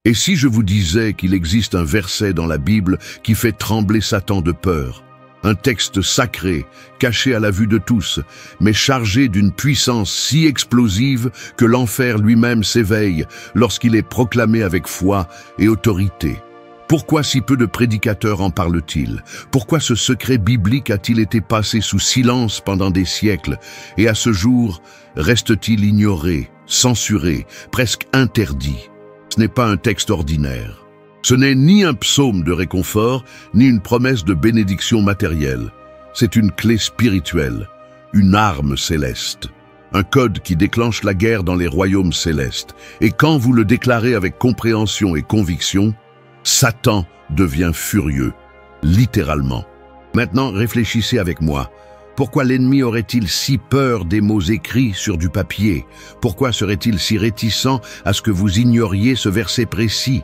Et si je vous disais qu'il existe un verset dans la Bible qui fait trembler Satan de peur, un texte sacré, caché à la vue de tous, mais chargé d'une puissance si explosive que l'enfer lui-même s'éveille lorsqu'il est proclamé avec foi et autorité? Pourquoi si peu de prédicateurs en parlent-ils? Pourquoi ce secret biblique a-t-il été passé sous silence pendant des siècles et à ce jour reste-t-il ignoré, censuré, presque interdit? Ce n'est pas un texte ordinaire. Ce n'est ni un psaume de réconfort, ni une promesse de bénédiction matérielle. C'est une clé spirituelle, une arme céleste, un code qui déclenche la guerre dans les royaumes célestes. Et quand vous le déclarez avec compréhension et conviction, Satan devient furieux, littéralement. Maintenant, réfléchissez avec moi. Pourquoi l'ennemi aurait-il si peur des mots écrits sur du papier? Pourquoi serait-il si réticent à ce que vous ignoriez ce verset précis?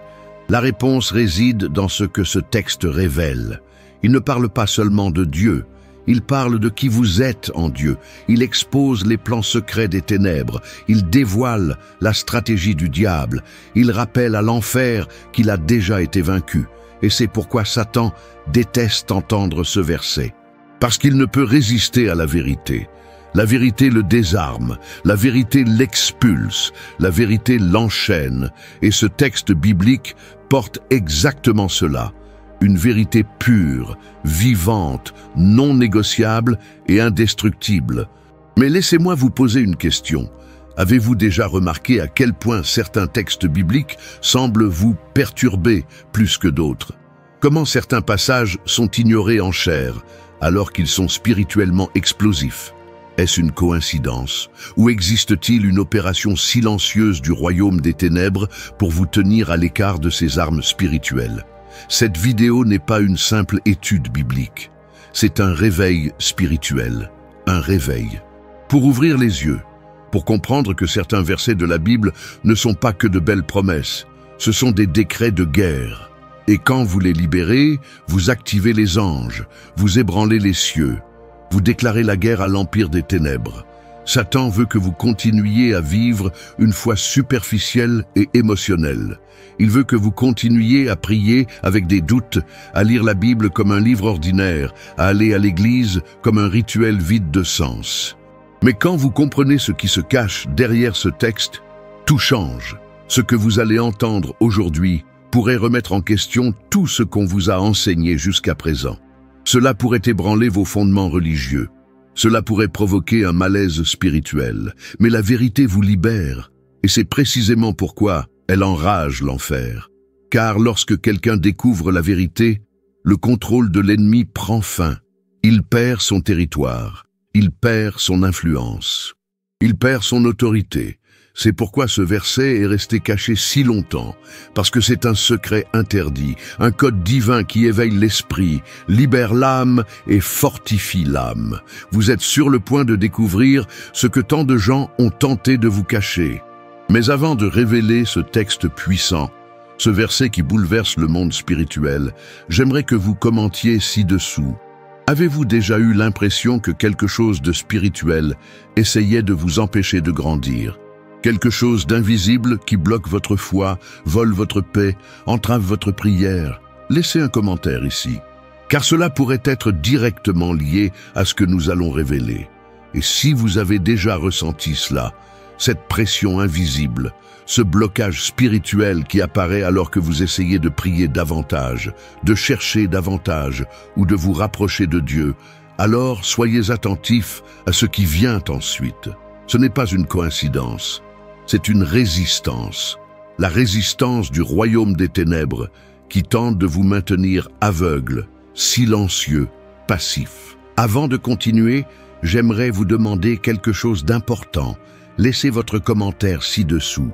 La réponse réside dans ce que ce texte révèle. Il ne parle pas seulement de Dieu, il parle de qui vous êtes en Dieu. Il expose les plans secrets des ténèbres, il dévoile la stratégie du diable, il rappelle à l'enfer qu'il a déjà été vaincu. Et c'est pourquoi Satan déteste entendre ce verset. Parce qu'il ne peut résister à la vérité. La vérité le désarme, la vérité l'expulse, la vérité l'enchaîne. Et ce texte biblique porte exactement cela. Une vérité pure, vivante, non négociable et indestructible. Mais laissez-moi vous poser une question. Avez-vous déjà remarqué à quel point certains textes bibliques semblent vous perturber plus que d'autres? Comment certains passages sont ignorés en chair, alors qu'ils sont spirituellement explosifs? Est-ce une coïncidence? Ou existe-t-il une opération silencieuse du royaume des ténèbres pour vous tenir à l'écart de ces armes spirituelles? Cette vidéo n'est pas une simple étude biblique. C'est un réveil spirituel, un réveil. Pour ouvrir les yeux, pour comprendre que certains versets de la Bible ne sont pas que de belles promesses, ce sont des décrets de guerre. Et quand vous les libérez, vous activez les anges, vous ébranlez les cieux, vous déclarez la guerre à l'empire des ténèbres. Satan veut que vous continuiez à vivre une foi superficielle et émotionnelle. Il veut que vous continuiez à prier avec des doutes, à lire la Bible comme un livre ordinaire, à aller à l'église comme un rituel vide de sens. Mais quand vous comprenez ce qui se cache derrière ce texte, tout change. Ce que vous allez entendre aujourd'hui pourrait remettre en question tout ce qu'on vous a enseigné jusqu'à présent. Cela pourrait ébranler vos fondements religieux. Cela pourrait provoquer un malaise spirituel. Mais la vérité vous libère, et c'est précisément pourquoi elle enrage l'enfer. Car lorsque quelqu'un découvre la vérité, le contrôle de l'ennemi prend fin. Il perd son territoire, il perd son influence, il perd son autorité. C'est pourquoi ce verset est resté caché si longtemps, parce que c'est un secret interdit, un code divin qui éveille l'esprit, libère l'âme et fortifie l'âme. Vous êtes sur le point de découvrir ce que tant de gens ont tenté de vous cacher. Mais avant de révéler ce texte puissant, ce verset qui bouleverse le monde spirituel, j'aimerais que vous commentiez ci-dessous. Avez-vous déjà eu l'impression que quelque chose de spirituel essayait de vous empêcher de grandir? Quelque chose d'invisible qui bloque votre foi, vole votre paix, entrave votre prière? Laissez un commentaire ici, car cela pourrait être directement lié à ce que nous allons révéler. Et si vous avez déjà ressenti cela, cette pression invisible, ce blocage spirituel qui apparaît alors que vous essayez de prier davantage, de chercher davantage ou de vous rapprocher de Dieu, alors soyez attentifs à ce qui vient ensuite. Ce n'est pas une coïncidence. C'est une résistance, la résistance du royaume des ténèbres qui tente de vous maintenir aveugle, silencieux, passif. Avant de continuer, j'aimerais vous demander quelque chose d'important. Laissez votre commentaire ci-dessous.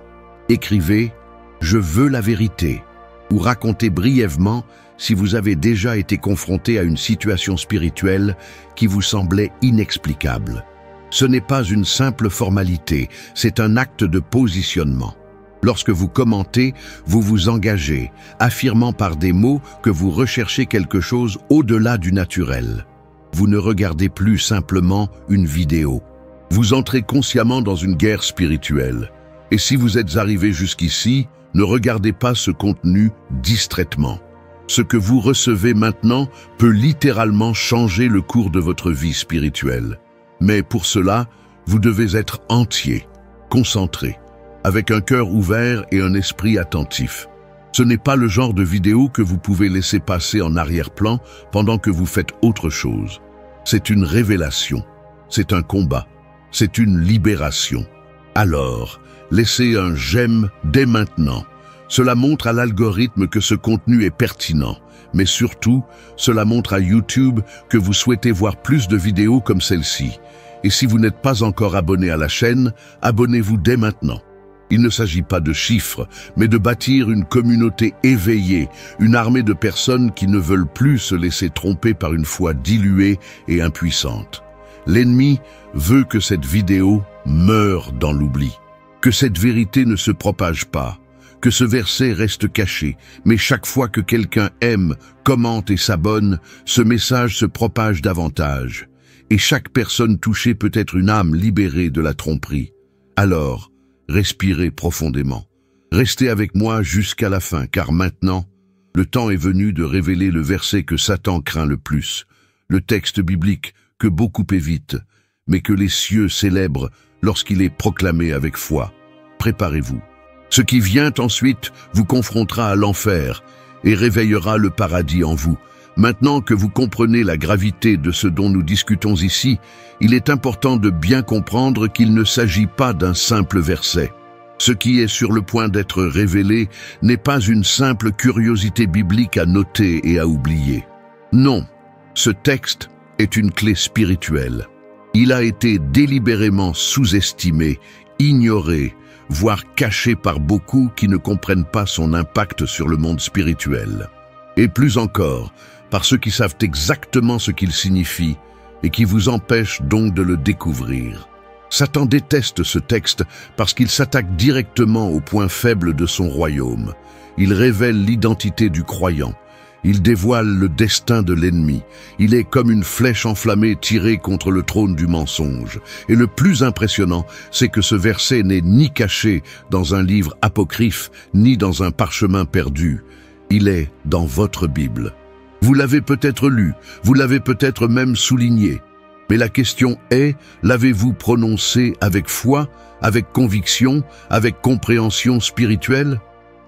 Écrivez « Je veux la vérité » ou racontez brièvement si vous avez déjà été confronté à une situation spirituelle qui vous semblait inexplicable. Ce n'est pas une simple formalité, c'est un acte de positionnement. Lorsque vous commentez, vous vous engagez, affirmant par des mots que vous recherchez quelque chose au-delà du naturel. Vous ne regardez plus simplement une vidéo. Vous entrez consciemment dans une guerre spirituelle. Et si vous êtes arrivé jusqu'ici, Ne regardez pas ce contenu distraitement. Ce que vous recevez maintenant peut littéralement changer le cours de votre vie spirituelle. Mais pour cela, vous devez être entier, concentré, avec un cœur ouvert et un esprit attentif. Ce n'est pas le genre de vidéo que vous pouvez laisser passer en arrière-plan pendant que vous faites autre chose. C'est une révélation, c'est un combat, c'est une libération. Alors, laissez un j'aime dès maintenant. Cela montre à l'algorithme que ce contenu est pertinent, mais surtout, cela montre à YouTube que vous souhaitez voir plus de vidéos comme celle-ci. Et si vous n'êtes pas encore abonné à la chaîne, abonnez-vous dès maintenant. Il ne s'agit pas de chiffres, mais de bâtir une communauté éveillée, une armée de personnes qui ne veulent plus se laisser tromper par une foi diluée et impuissante. L'ennemi veut que cette vidéo meure dans l'oubli, que cette vérité ne se propage pas, que ce verset reste caché, mais chaque fois que quelqu'un aime, commente et s'abonne, ce message se propage davantage. Et chaque personne touchée peut être une âme libérée de la tromperie. Alors, respirez profondément. Restez avec moi jusqu'à la fin, car maintenant, le temps est venu de révéler le verset que Satan craint le plus, le texte biblique que beaucoup évitent, mais que les cieux célèbrent lorsqu'il est proclamé avec foi. Préparez-vous. Ce qui vient ensuite vous confrontera à l'enfer et réveillera le paradis en vous. Maintenant que vous comprenez la gravité de ce dont nous discutons ici, il est important de bien comprendre qu'il ne s'agit pas d'un simple verset. Ce qui est sur le point d'être révélé n'est pas une simple curiosité biblique à noter et à oublier. Non, ce texte est une clé spirituelle. Il a été délibérément sous-estimé, ignoré, voire caché par beaucoup qui ne comprennent pas son impact sur le monde spirituel. Et plus encore, par ceux qui savent exactement ce qu'il signifie et qui vous empêchent donc de le découvrir. Satan déteste ce texte parce qu'il s'attaque directement au point faible de son royaume. Il révèle l'identité du croyant. Il dévoile le destin de l'ennemi. Il est comme une flèche enflammée tirée contre le trône du mensonge. Et le plus impressionnant, c'est que ce verset n'est ni caché dans un livre apocryphe, ni dans un parchemin perdu. Il est dans votre Bible. Vous l'avez peut-être lu, vous l'avez peut-être même souligné. Mais la question est, l'avez-vous prononcé avec foi, avec conviction, avec compréhension spirituelle?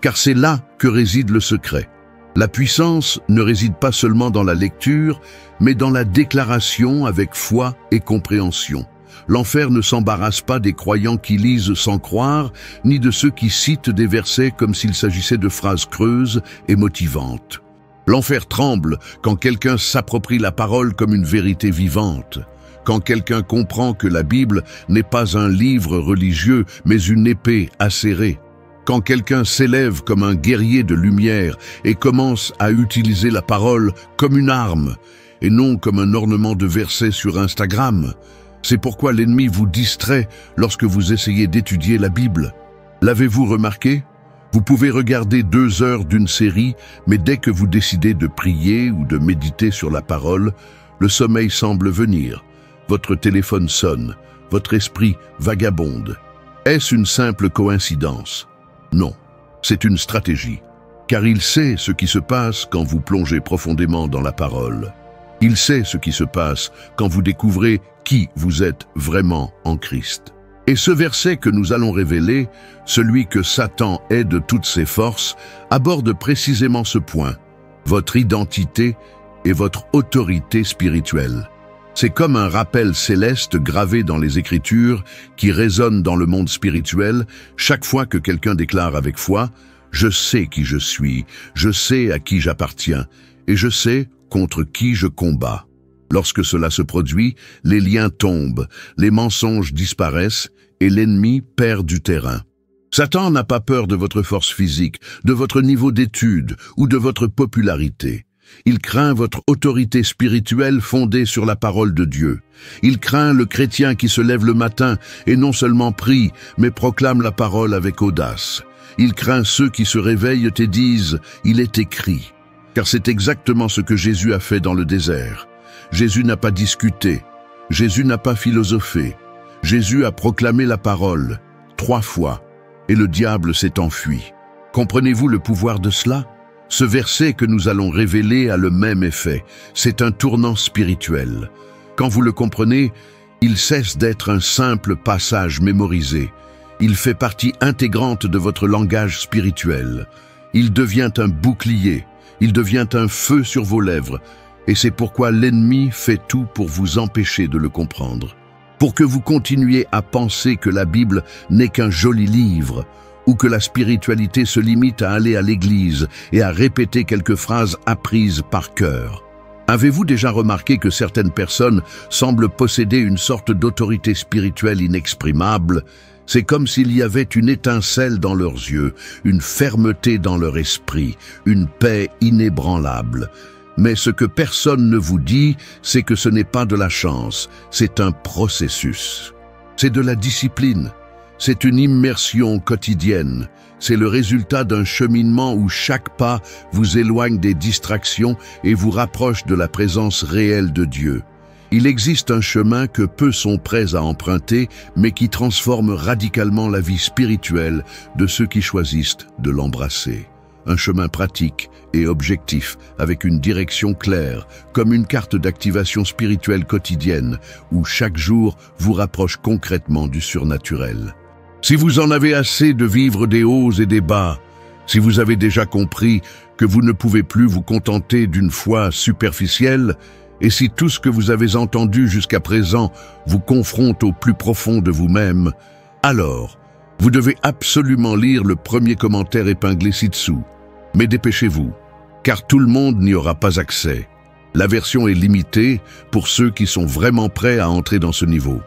Car c'est là que réside le secret. La puissance ne réside pas seulement dans la lecture, mais dans la déclaration avec foi et compréhension. L'enfer ne s'embarrasse pas des croyants qui lisent sans croire, ni de ceux qui citent des versets comme s'il s'agissait de phrases creuses et motivantes. L'enfer tremble quand quelqu'un s'approprie la parole comme une vérité vivante, quand quelqu'un comprend que la Bible n'est pas un livre religieux, mais une épée acérée. Quand quelqu'un s'élève comme un guerrier de lumière et commence à utiliser la parole comme une arme et non comme un ornement de versets sur Instagram. C'est pourquoi l'ennemi vous distrait lorsque vous essayez d'étudier la Bible. L'avez-vous remarqué? Vous pouvez regarder 2 heures d'une série, mais dès que vous décidez de prier ou de méditer sur la parole, le sommeil semble venir. Votre téléphone sonne, votre esprit vagabonde. Est-ce une simple coïncidence? Non, c'est une stratégie, car il sait ce qui se passe quand vous plongez profondément dans la parole. Il sait ce qui se passe quand vous découvrez qui vous êtes vraiment en Christ. Et ce verset que nous allons révéler, celui que Satan est de toutes ses forces, aborde précisément ce point, votre identité et votre autorité spirituelle. C'est comme un rappel céleste gravé dans les Écritures qui résonne dans le monde spirituel chaque fois que quelqu'un déclare avec foi « Je sais qui je suis, je sais à qui j'appartiens et je sais contre qui je combats ». Lorsque cela se produit, les liens tombent, les mensonges disparaissent et l'ennemi perd du terrain. Satan n'a pas peur de votre force physique, de votre niveau d'études ou de votre popularité. Il craint votre autorité spirituelle fondée sur la parole de Dieu. Il craint le chrétien qui se lève le matin et non seulement prie, mais proclame la parole avec audace. Il craint ceux qui se réveillent et disent « Il est écrit », car c'est exactement ce que Jésus a fait dans le désert. Jésus n'a pas discuté, Jésus n'a pas philosophé. Jésus a proclamé la parole 3 fois et le diable s'est enfui. Comprenez-vous le pouvoir de cela? Ce verset que nous allons révéler a le même effet. C'est un tournant spirituel. Quand vous le comprenez, il cesse d'être un simple passage mémorisé. Il fait partie intégrante de votre langage spirituel. Il devient un bouclier, il devient un feu sur vos lèvres, et c'est pourquoi l'ennemi fait tout pour vous empêcher de le comprendre. Pour que vous continuiez à penser que la Bible n'est qu'un joli livre, ou que la spiritualité se limite à aller à l'église et à répéter quelques phrases apprises par cœur. Avez-vous déjà remarqué que certaines personnes semblent posséder une sorte d'autorité spirituelle inexprimable? C'est comme s'il y avait une étincelle dans leurs yeux, une fermeté dans leur esprit, une paix inébranlable. Mais ce que personne ne vous dit, c'est que ce n'est pas de la chance, c'est un processus. C'est de la discipline, c'est une immersion quotidienne, c'est le résultat d'un cheminement où chaque pas vous éloigne des distractions et vous rapproche de la présence réelle de Dieu. Il existe un chemin que peu sont prêts à emprunter, mais qui transforme radicalement la vie spirituelle de ceux qui choisissent de l'embrasser. Un chemin pratique et objectif, avec une direction claire, comme une carte d'activation spirituelle quotidienne, où chaque jour vous rapproche concrètement du surnaturel. Si vous en avez assez de vivre des hauts et des bas, si vous avez déjà compris que vous ne pouvez plus vous contenter d'une foi superficielle, et si tout ce que vous avez entendu jusqu'à présent vous confronte au plus profond de vous-même, alors vous devez absolument lire le premier commentaire épinglé ci-dessous. Mais dépêchez-vous, car tout le monde n'y aura pas accès. La version est limitée pour ceux qui sont vraiment prêts à entrer dans ce niveau.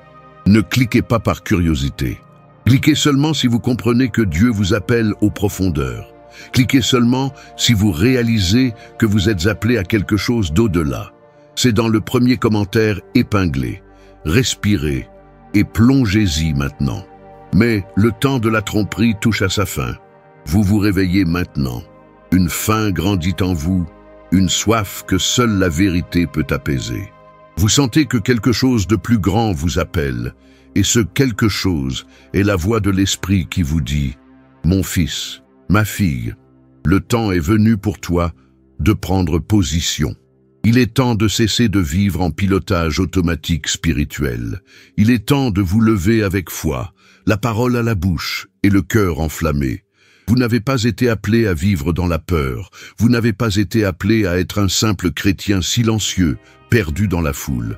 Ne cliquez pas par curiosité. Cliquez seulement si vous comprenez que Dieu vous appelle aux profondeurs. Cliquez seulement si vous réalisez que vous êtes appelé à quelque chose d'au-delà. C'est dans le premier commentaire épinglé. Respirez et plongez-y maintenant. Mais le temps de la tromperie touche à sa fin. Vous vous réveillez maintenant. Une faim grandit en vous, une soif que seule la vérité peut apaiser. Vous sentez que quelque chose de plus grand vous appelle, et ce quelque chose est la voix de l'Esprit qui vous dit « Mon fils, ma fille, le temps est venu pour toi de prendre position. Il est temps de cesser de vivre en pilotage automatique spirituel. Il est temps de vous lever avec foi, la parole à la bouche et le cœur enflammé. Vous n'avez pas été appelé à vivre dans la peur. Vous n'avez pas été appelé à être un simple chrétien silencieux, perdu dans la foule.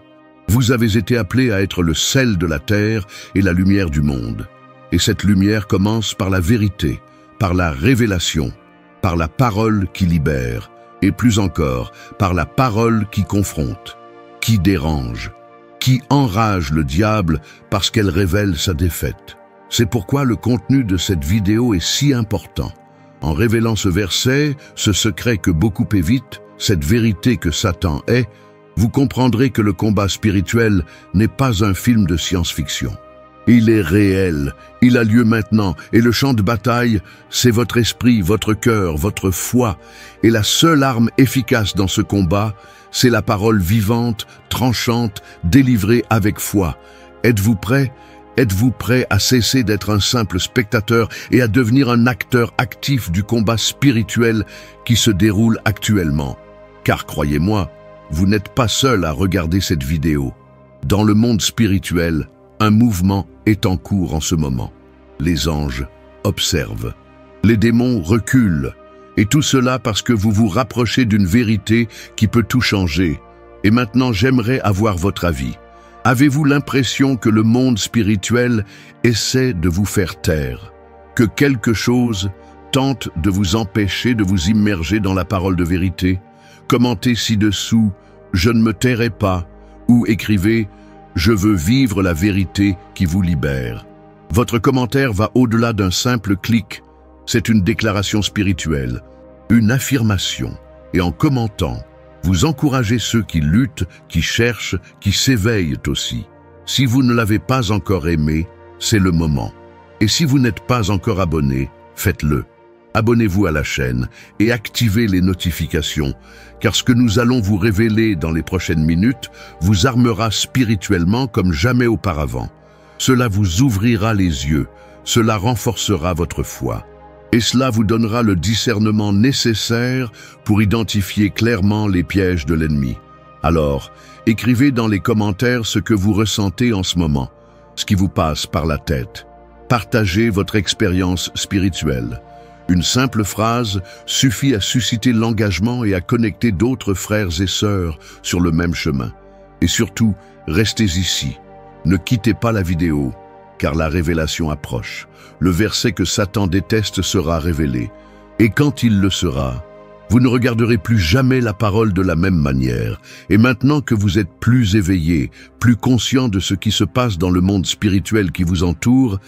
Vous avez été appelé à être le sel de la terre et la lumière du monde. Et cette lumière commence par la vérité, par la révélation, par la parole qui libère, et plus encore, par la parole qui confronte, qui dérange, qui enrage le diable parce qu'elle révèle sa défaite. C'est pourquoi le contenu de cette vidéo est si important. En révélant ce verset, ce secret que beaucoup évitent, cette vérité que Satan est, vous comprendrez que le combat spirituel n'est pas un film de science-fiction. Il est réel, il a lieu maintenant, et le champ de bataille, c'est votre esprit, votre cœur, votre foi. Et la seule arme efficace dans ce combat, c'est la parole vivante, tranchante, délivrée avec foi. Êtes-vous prêts? Êtes-vous prêt à cesser d'être un simple spectateur et à devenir un acteur actif du combat spirituel qui se déroule actuellement? Car croyez-moi, vous n'êtes pas seul à regarder cette vidéo. Dans le monde spirituel, un mouvement est en cours en ce moment. Les anges observent. Les démons reculent. Et tout cela parce que vous vous rapprochez d'une vérité qui peut tout changer. Et maintenant, j'aimerais avoir votre avis. Avez-vous l'impression que le monde spirituel essaie de vous faire taire? Que quelque chose tente de vous empêcher de vous immerger dans la parole de vérité? Commentez ci-dessous « Je ne me tairai pas » ou écrivez « Je veux vivre la vérité qui vous libère ». Votre commentaire va au-delà d'un simple clic. C'est une déclaration spirituelle, une affirmation. Et en commentant, vous encouragez ceux qui luttent, qui cherchent, qui s'éveillent aussi. Si vous ne l'avez pas encore aimé, c'est le moment. Et si vous n'êtes pas encore abonné, faites-le. Abonnez-vous à la chaîne et activez les notifications, car ce que nous allons vous révéler dans les prochaines minutes vous armera spirituellement comme jamais auparavant. Cela vous ouvrira les yeux, cela renforcera votre foi. Et cela vous donnera le discernement nécessaire pour identifier clairement les pièges de l'ennemi. Alors, écrivez dans les commentaires ce que vous ressentez en ce moment, ce qui vous passe par la tête. Partagez votre expérience spirituelle. Une simple phrase suffit à susciter l'engagement et à connecter d'autres frères et sœurs sur le même chemin. Et surtout, restez ici. Ne quittez pas la vidéo, car la révélation approche. Le verset que Satan déteste sera révélé. Et quand il le sera, vous ne regarderez plus jamais la parole de la même manière. Et maintenant que vous êtes plus éveillé, plus conscient de ce qui se passe dans le monde spirituel qui vous entoure,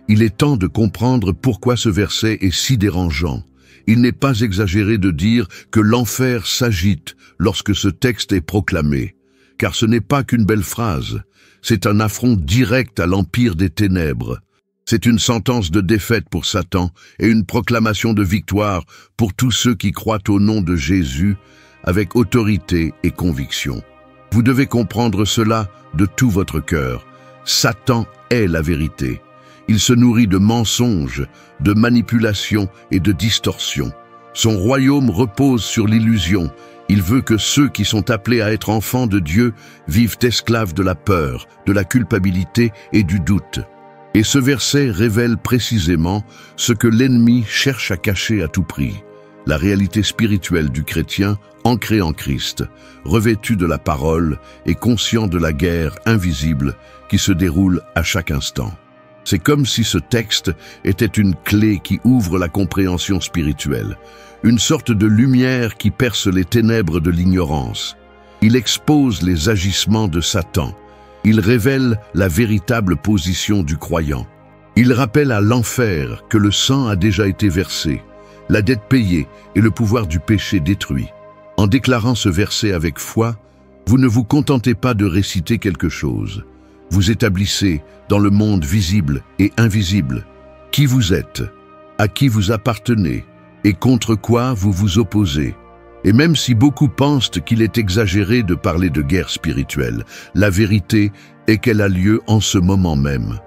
il est temps de comprendre pourquoi ce verset est si dérangeant. Il n'est pas exagéré de dire que l'enfer s'agite lorsque ce texte est proclamé, car ce n'est pas qu'une belle phrase, c'est un affront direct à l'empire des ténèbres. C'est une sentence de défaite pour Satan et une proclamation de victoire pour tous ceux qui croient au nom de Jésus avec autorité et conviction. Vous devez comprendre cela de tout votre cœur. Satan est la vérité. Il se nourrit de mensonges, de manipulations et de distorsions. Son royaume repose sur l'illusion. Il veut que ceux qui sont appelés à être enfants de Dieu vivent esclaves de la peur, de la culpabilité et du doute. Et ce verset révèle précisément ce que l'ennemi cherche à cacher à tout prix. La réalité spirituelle du chrétien, ancré en Christ, revêtu de la parole et conscient de la guerre invisible qui se déroule à chaque instant. C'est comme si ce texte était une clé qui ouvre la compréhension spirituelle, une sorte de lumière qui perce les ténèbres de l'ignorance. Il expose les agissements de Satan. Il révèle la véritable position du croyant. Il rappelle à l'enfer que le sang a déjà été versé, la dette payée et le pouvoir du péché détruit. En déclarant ce verset avec foi, vous ne vous contentez pas de réciter quelque chose. Vous établissez dans le monde visible et invisible qui vous êtes, à qui vous appartenez et contre quoi vous vous opposez. Et même si beaucoup pensent qu'il est exagéré de parler de guerre spirituelle, la vérité est qu'elle a lieu en ce moment même.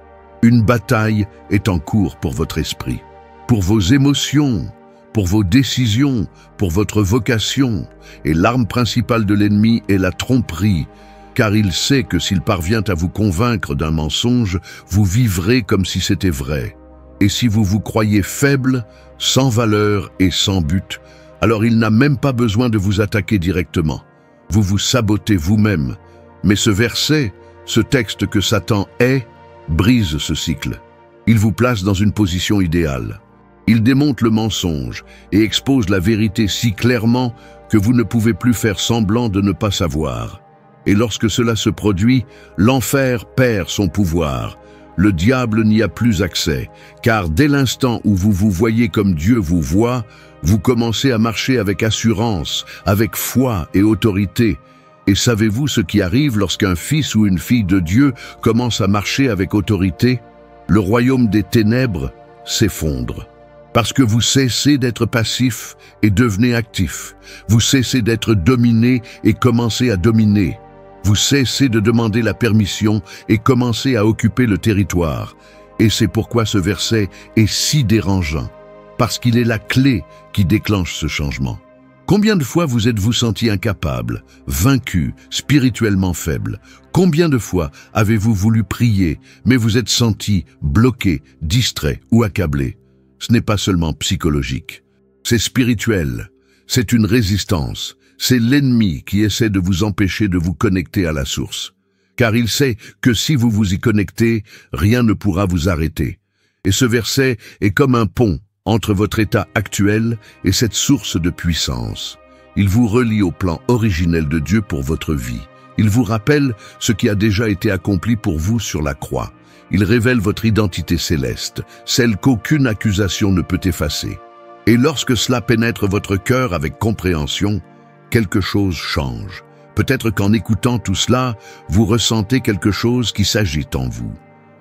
Une bataille est en cours pour votre esprit, pour vos émotions, pour vos décisions, pour votre vocation. Et l'arme principale de l'ennemi est la tromperie, car il sait que s'il parvient à vous convaincre d'un mensonge, vous vivrez comme si c'était vrai. Et si vous vous croyez faible, sans valeur et sans but, alors il n'a même pas besoin de vous attaquer directement. Vous vous sabotez vous-même. Mais ce verset, ce texte que Satan est, brise ce cycle. Il vous place dans une position idéale. Il démonte le mensonge et expose la vérité si clairement que vous ne pouvez plus faire semblant de ne pas savoir. Et lorsque cela se produit, l'enfer perd son pouvoir. Le diable n'y a plus accès, car dès l'instant où vous vous voyez comme Dieu vous voit, vous commencez à marcher avec assurance, avec foi et autorité. Et savez-vous ce qui arrive lorsqu'un fils ou une fille de Dieu commence à marcher avec autorité? Le royaume des ténèbres s'effondre. Parce que vous cessez d'être passif et devenez actif. Vous cessez d'être dominé et commencez à dominer. Vous cessez de demander la permission et commencez à occuper le territoire. Et c'est pourquoi ce verset est si dérangeant, parce qu'il est la clé qui déclenche ce changement. Combien de fois vous êtes-vous senti incapable, vaincu, spirituellement faible? Combien de fois avez-vous voulu prier, mais vous êtes senti bloqué, distrait ou accablé? Ce n'est pas seulement psychologique, c'est spirituel, c'est une résistance. C'est l'ennemi qui essaie de vous empêcher de vous connecter à la source. Car il sait que si vous vous y connectez, rien ne pourra vous arrêter. Et ce verset est comme un pont entre votre état actuel et cette source de puissance. Il vous relie au plan originel de Dieu pour votre vie. Il vous rappelle ce qui a déjà été accompli pour vous sur la croix. Il révèle votre identité céleste, celle qu'aucune accusation ne peut effacer. Et lorsque cela pénètre votre cœur avec compréhension, quelque chose change. Peut-être qu'en écoutant tout cela, vous ressentez quelque chose qui s'agite en vous.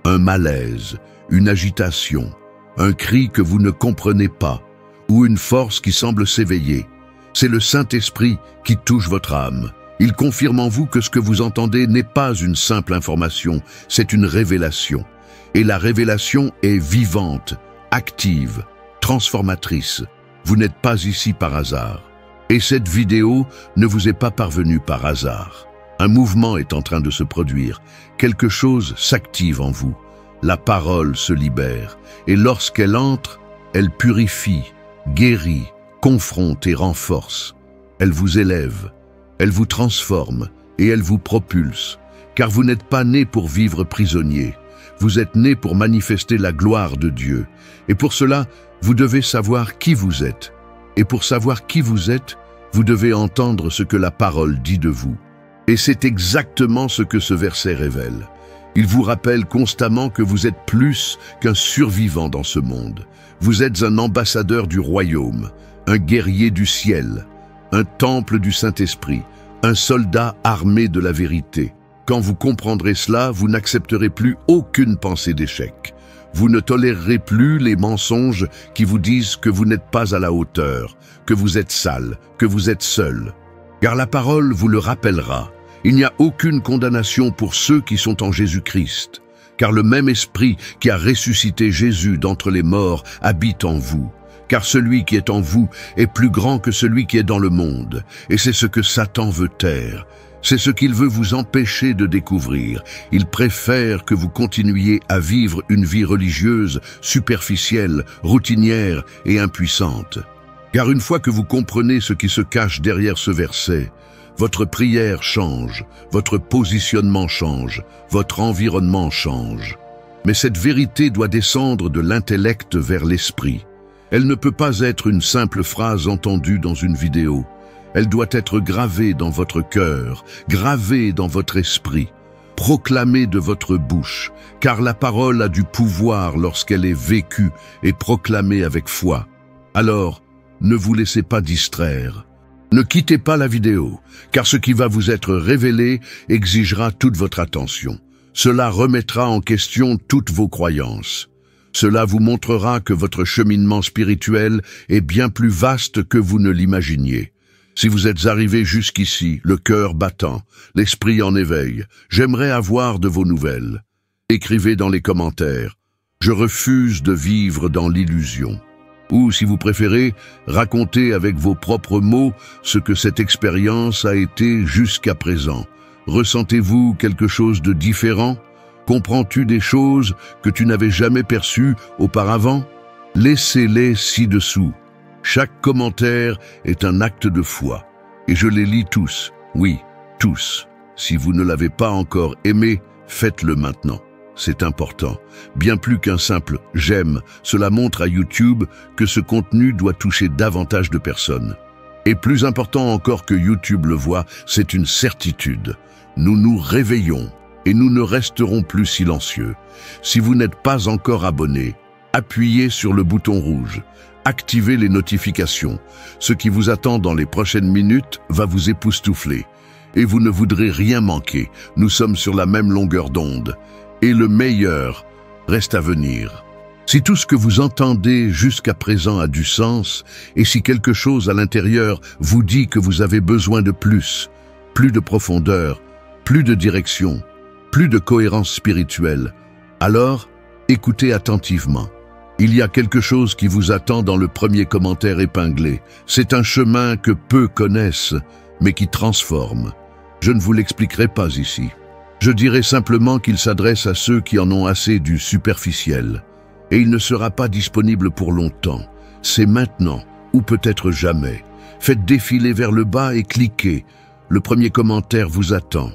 Un malaise, une agitation, un cri que vous ne comprenez pas, ou une force qui semble s'éveiller. C'est le Saint-Esprit qui touche votre âme. Il confirme en vous que ce que vous entendez n'est pas une simple information, c'est une révélation. Et la révélation est vivante, active, transformatrice. Vous n'êtes pas ici par hasard. Et cette vidéo ne vous est pas parvenue par hasard. Un mouvement est en train de se produire. Quelque chose s'active en vous. La parole se libère. Et lorsqu'elle entre, elle purifie, guérit, confronte et renforce. Elle vous élève, elle vous transforme et elle vous propulse. Car vous n'êtes pas né pour vivre prisonnier. Vous êtes né pour manifester la gloire de Dieu. Et pour cela, vous devez savoir qui vous êtes. Et pour savoir qui vous êtes, vous devez entendre ce que la parole dit de vous. Et c'est exactement ce que ce verset révèle. Il vous rappelle constamment que vous êtes plus qu'un survivant dans ce monde. Vous êtes un ambassadeur du royaume, un guerrier du ciel, un temple du Saint-Esprit, un soldat armé de la vérité. Quand vous comprendrez cela, vous n'accepterez plus aucune pensée d'échec. Vous ne tolérerez plus les mensonges qui vous disent que vous n'êtes pas à la hauteur, que vous êtes sale, que vous êtes seul. Car la parole vous le rappellera. Il n'y a aucune condamnation pour ceux qui sont en Jésus-Christ. Car le même esprit qui a ressuscité Jésus d'entre les morts habite en vous. Car celui qui est en vous est plus grand que celui qui est dans le monde. Et c'est ce que Satan veut taire. C'est ce qu'il veut vous empêcher de découvrir. Il préfère que vous continuiez à vivre une vie religieuse, superficielle, routinière et impuissante. Car une fois que vous comprenez ce qui se cache derrière ce verset, votre prière change, votre positionnement change, votre environnement change. Mais cette vérité doit descendre de l'intellect vers l'esprit. Elle ne peut pas être une simple phrase entendue dans une vidéo. Elle doit être gravée dans votre cœur, gravée dans votre esprit, proclamée de votre bouche, car la parole a du pouvoir lorsqu'elle est vécue et proclamée avec foi. Alors, ne vous laissez pas distraire. Ne quittez pas la vidéo, car ce qui va vous être révélé exigera toute votre attention. Cela remettra en question toutes vos croyances. Cela vous montrera que votre cheminement spirituel est bien plus vaste que vous ne l'imaginiez. Si vous êtes arrivé jusqu'ici, le cœur battant, l'esprit en éveil, j'aimerais avoir de vos nouvelles. Écrivez dans les commentaires « Je refuse de vivre dans l'illusion ». Ou, si vous préférez, racontez avec vos propres mots ce que cette expérience a été jusqu'à présent. Ressentez-vous quelque chose de différent? Comprends-tu des choses que tu n'avais jamais perçues auparavant? Laissez-les ci-dessous. Chaque commentaire est un acte de foi. Et je les lis tous. Oui, tous. Si vous ne l'avez pas encore aimé, faites-le maintenant. C'est important. Bien plus qu'un simple « j'aime », cela montre à YouTube que ce contenu doit toucher davantage de personnes. Et plus important encore que YouTube le voit, c'est une certitude. Nous nous réveillons et nous ne resterons plus silencieux. Si vous n'êtes pas encore abonné, appuyez sur le bouton rouge. Activez les notifications. Ce qui vous attend dans les prochaines minutes va vous époustoufler. Et vous ne voudrez rien manquer. Nous sommes sur la même longueur d'onde. Et le meilleur reste à venir. Si tout ce que vous entendez jusqu'à présent a du sens, et si quelque chose à l'intérieur vous dit que vous avez besoin de plus de profondeur, plus de direction, plus de cohérence spirituelle, alors écoutez attentivement. Il y a quelque chose qui vous attend dans le premier commentaire épinglé. C'est un chemin que peu connaissent, mais qui transforme. Je ne vous l'expliquerai pas ici. Je dirai simplement qu'il s'adresse à ceux qui en ont assez du superficiel. Et il ne sera pas disponible pour longtemps. C'est maintenant, ou peut-être jamais. Faites défiler vers le bas et cliquez. Le premier commentaire vous attend.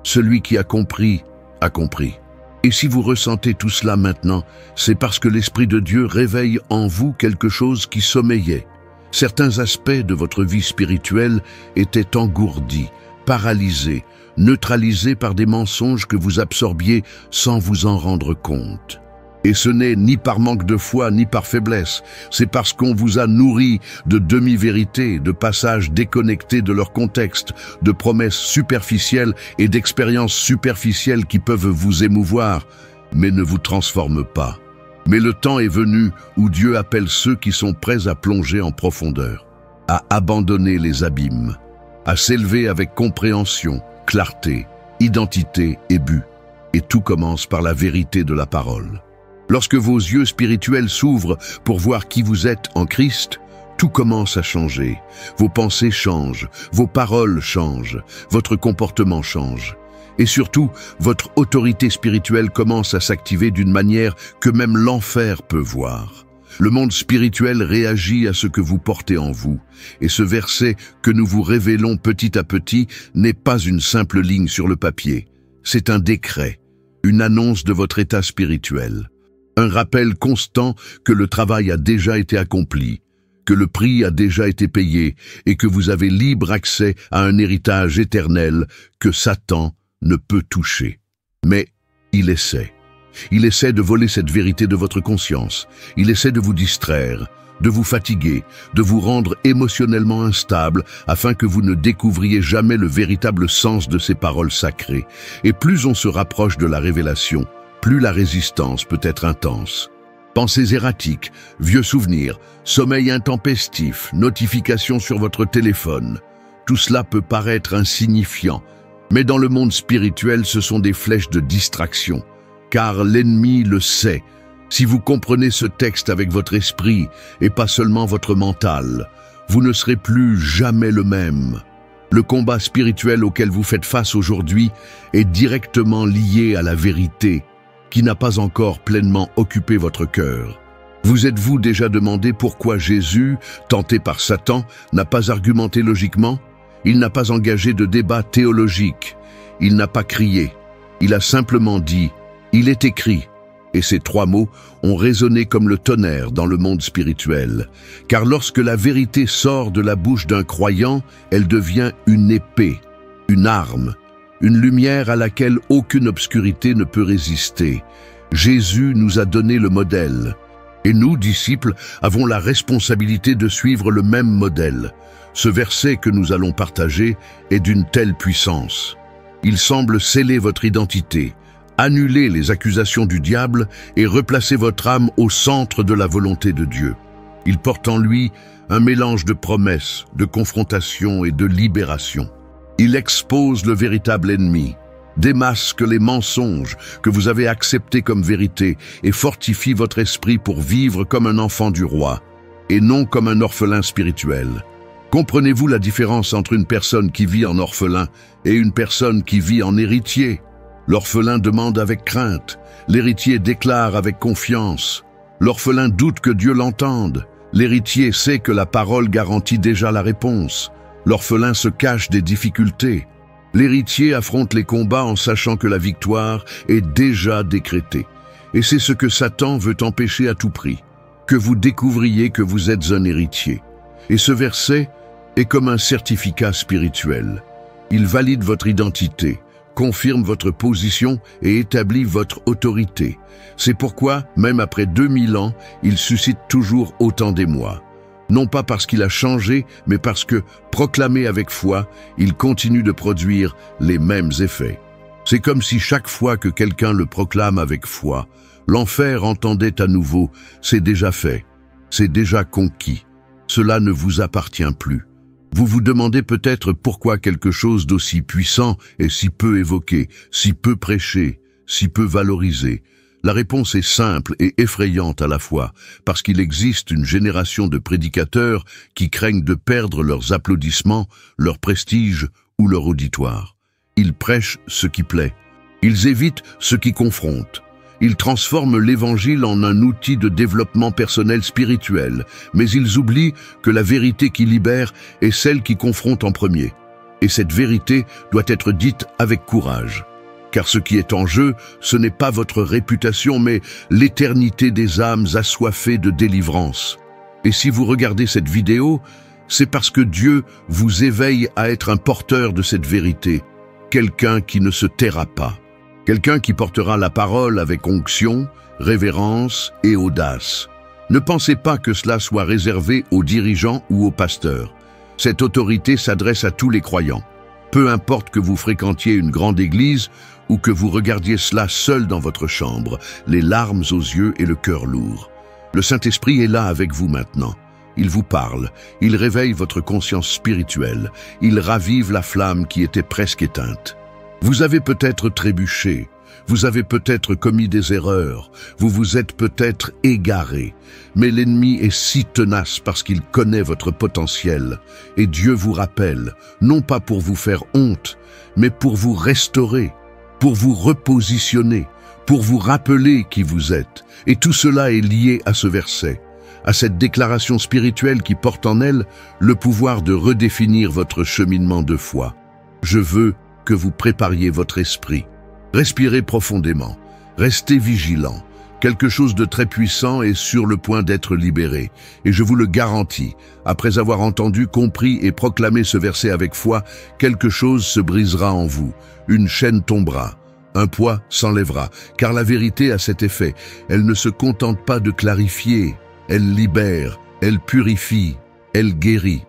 Celui qui a compris, a compris. Et si vous ressentez tout cela maintenant, c'est parce que l'Esprit de Dieu réveille en vous quelque chose qui sommeillait. Certains aspects de votre vie spirituelle étaient engourdis, paralysés, neutralisés par des mensonges que vous absorbiez sans vous en rendre compte. Et ce n'est ni par manque de foi, ni par faiblesse. C'est parce qu'on vous a nourri de demi-vérités, de passages déconnectés de leur contexte, de promesses superficielles et d'expériences superficielles qui peuvent vous émouvoir, mais ne vous transforment pas. Mais le temps est venu où Dieu appelle ceux qui sont prêts à plonger en profondeur, à abandonner les abîmes, à s'élever avec compréhension, clarté, identité et but. Et tout commence par la vérité de la parole. Lorsque vos yeux spirituels s'ouvrent pour voir qui vous êtes en Christ, tout commence à changer. Vos pensées changent, vos paroles changent, votre comportement change. Et surtout, votre autorité spirituelle commence à s'activer d'une manière que même l'enfer peut voir. Le monde spirituel réagit à ce que vous portez en vous. Et ce verset que nous vous révélons petit à petit n'est pas une simple ligne sur le papier. C'est un décret, une annonce de votre état spirituel. Un rappel constant que le travail a déjà été accompli, que le prix a déjà été payé et que vous avez libre accès à un héritage éternel que Satan ne peut toucher. Mais il essaie. Il essaie de voler cette vérité de votre conscience. Il essaie de vous distraire, de vous fatiguer, de vous rendre émotionnellement instable afin que vous ne découvriez jamais le véritable sens de ces paroles sacrées. Et plus on se rapproche de la révélation, plus la résistance peut être intense. Pensées erratiques, vieux souvenirs, sommeil intempestif, notifications sur votre téléphone. Tout cela peut paraître insignifiant, mais dans le monde spirituel, ce sont des flèches de distraction. Car l'ennemi le sait. Si vous comprenez ce texte avec votre esprit et pas seulement votre mental, vous ne serez plus jamais le même. Le combat spirituel auquel vous faites face aujourd'hui est directement lié à la vérité qui n'a pas encore pleinement occupé votre cœur. Vous êtes-vous déjà demandé pourquoi Jésus, tenté par Satan, n'a pas argumenté logiquement? Il n'a pas engagé de débat théologique. Il n'a pas crié. Il a simplement dit « Il est écrit ». Et ces trois mots ont résonné comme le tonnerre dans le monde spirituel. Car lorsque la vérité sort de la bouche d'un croyant, elle devient une épée, une arme, une lumière à laquelle aucune obscurité ne peut résister. Jésus nous a donné le modèle. Et nous, disciples, avons la responsabilité de suivre le même modèle. Ce verset que nous allons partager est d'une telle puissance. Il semble sceller votre identité, annuler les accusations du diable et replacer votre âme au centre de la volonté de Dieu. Il porte en lui un mélange de promesses, de confrontation et de libération. Il expose le véritable ennemi, démasque les mensonges que vous avez acceptés comme vérité et fortifie votre esprit pour vivre comme un enfant du roi et non comme un orphelin spirituel. Comprenez-vous la différence entre une personne qui vit en orphelin et une personne qui vit en héritier? L'orphelin demande avec crainte, l'héritier déclare avec confiance. L'orphelin doute que Dieu l'entende, l'héritier sait que la parole garantit déjà la réponse. L'orphelin se cache des difficultés. L'héritier affronte les combats en sachant que la victoire est déjà décrétée. Et c'est ce que Satan veut empêcher à tout prix, que vous découvriez que vous êtes un héritier. Et ce verset est comme un certificat spirituel. Il valide votre identité, confirme votre position et établit votre autorité. C'est pourquoi, même après 2000 ans, il suscite toujours autant d'émoi. Non pas parce qu'il a changé, mais parce que, proclamé avec foi, il continue de produire les mêmes effets. C'est comme si chaque fois que quelqu'un le proclame avec foi, l'enfer entendait à nouveau « c'est déjà fait, c'est déjà conquis, cela ne vous appartient plus ». Vous vous demandez peut-être pourquoi quelque chose d'aussi puissant est si peu évoqué, si peu prêché, si peu valorisé. La réponse est simple et effrayante à la fois, parce qu'il existe une génération de prédicateurs qui craignent de perdre leurs applaudissements, leur prestige ou leur auditoire. Ils prêchent ce qui plaît. Ils évitent ce qui confronte. Ils transforment l'Évangile en un outil de développement personnel spirituel, mais ils oublient que la vérité qui libère est celle qui confronte en premier. Et cette vérité doit être dite avec courage. Car ce qui est en jeu, ce n'est pas votre réputation, mais l'éternité des âmes assoiffées de délivrance. Et si vous regardez cette vidéo, c'est parce que Dieu vous éveille à être un porteur de cette vérité, quelqu'un qui ne se taira pas, quelqu'un qui portera la parole avec onction, révérence et audace. Ne pensez pas que cela soit réservé aux dirigeants ou aux pasteurs. Cette autorité s'adresse à tous les croyants. Peu importe que vous fréquentiez une grande église ou que vous regardiez cela seul dans votre chambre, les larmes aux yeux et le cœur lourd. Le Saint-Esprit est là avec vous maintenant. Il vous parle, il réveille votre conscience spirituelle, il ravive la flamme qui était presque éteinte. Vous avez peut-être trébuché, Vous avez peut-être commis des erreurs, vous vous êtes peut-être égaré, mais l'ennemi est si tenace parce qu'il connaît votre potentiel. Et Dieu vous rappelle, non pas pour vous faire honte, mais pour vous restaurer, pour vous repositionner, pour vous rappeler qui vous êtes. Et tout cela est lié à ce verset, à cette déclaration spirituelle qui porte en elle le pouvoir de redéfinir votre cheminement de foi. Je veux que vous prépariez votre esprit. Respirez profondément, restez vigilant. Quelque chose de très puissant est sur le point d'être libéré. Et je vous le garantis, après avoir entendu, compris et proclamé ce verset avec foi, quelque chose se brisera en vous. Une chaîne tombera, un poids s'enlèvera. Car la vérité a cet effet. Elle ne se contente pas de clarifier, elle libère, elle purifie, elle guérit.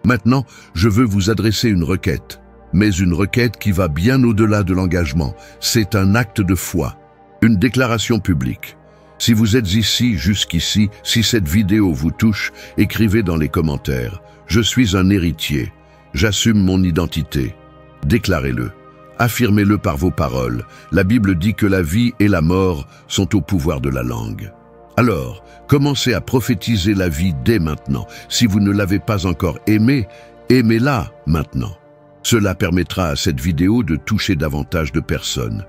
Maintenant, je veux vous adresser une requête. Mais une requête qui va bien au-delà de l'engagement. C'est un acte de foi, une déclaration publique. Si vous êtes ici, jusqu'ici, si cette vidéo vous touche, écrivez dans les commentaires « Je suis un héritier, j'assume mon identité ». Déclarez-le, affirmez-le par vos paroles. La Bible dit que la vie et la mort sont au pouvoir de la langue. Alors, commencez à prophétiser la vie dès maintenant. Si vous ne l'avez pas encore aimée, aimez-la maintenant. Cela permettra à cette vidéo de toucher davantage de personnes.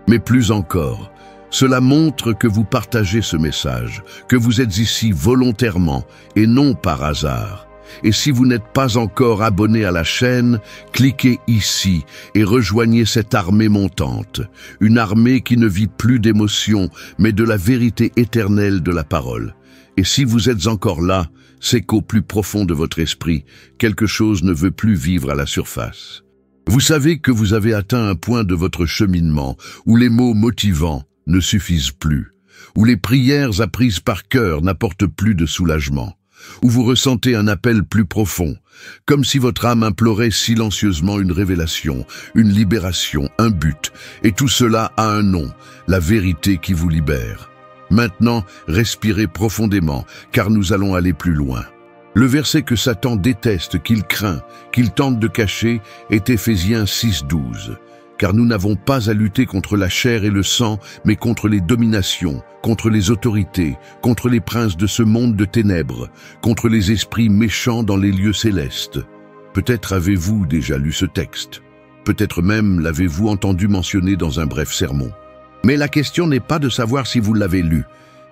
Mais plus encore, cela montre que vous partagez ce message, que vous êtes ici volontairement et non par hasard. Et si vous n'êtes pas encore abonné à la chaîne, cliquez ici et rejoignez cette armée montante. Une armée qui ne vit plus d'émotions, mais de la vérité éternelle de la parole. Et si vous êtes encore là, c'est qu'au plus profond de votre esprit, quelque chose ne veut plus vivre à la surface. Vous savez que vous avez atteint un point de votre cheminement où les mots motivants ne suffisent plus, où les prières apprises par cœur n'apportent plus de soulagement, où vous ressentez un appel plus profond, comme si votre âme implorait silencieusement une révélation, une libération, un but, et tout cela a un nom, la vérité qui vous libère. Maintenant, respirez profondément, car nous allons aller plus loin. Le verset que Satan déteste, qu'il craint, qu'il tente de cacher, est Éphésiens 6:12. Car nous n'avons pas à lutter contre la chair et le sang, mais contre les dominations, contre les autorités, contre les princes de ce monde de ténèbres, contre les esprits méchants dans les lieux célestes. Peut-être avez-vous déjà lu ce texte. Peut-être même l'avez-vous entendu mentionner dans un bref sermon. Mais la question n'est pas de savoir si vous l'avez lu,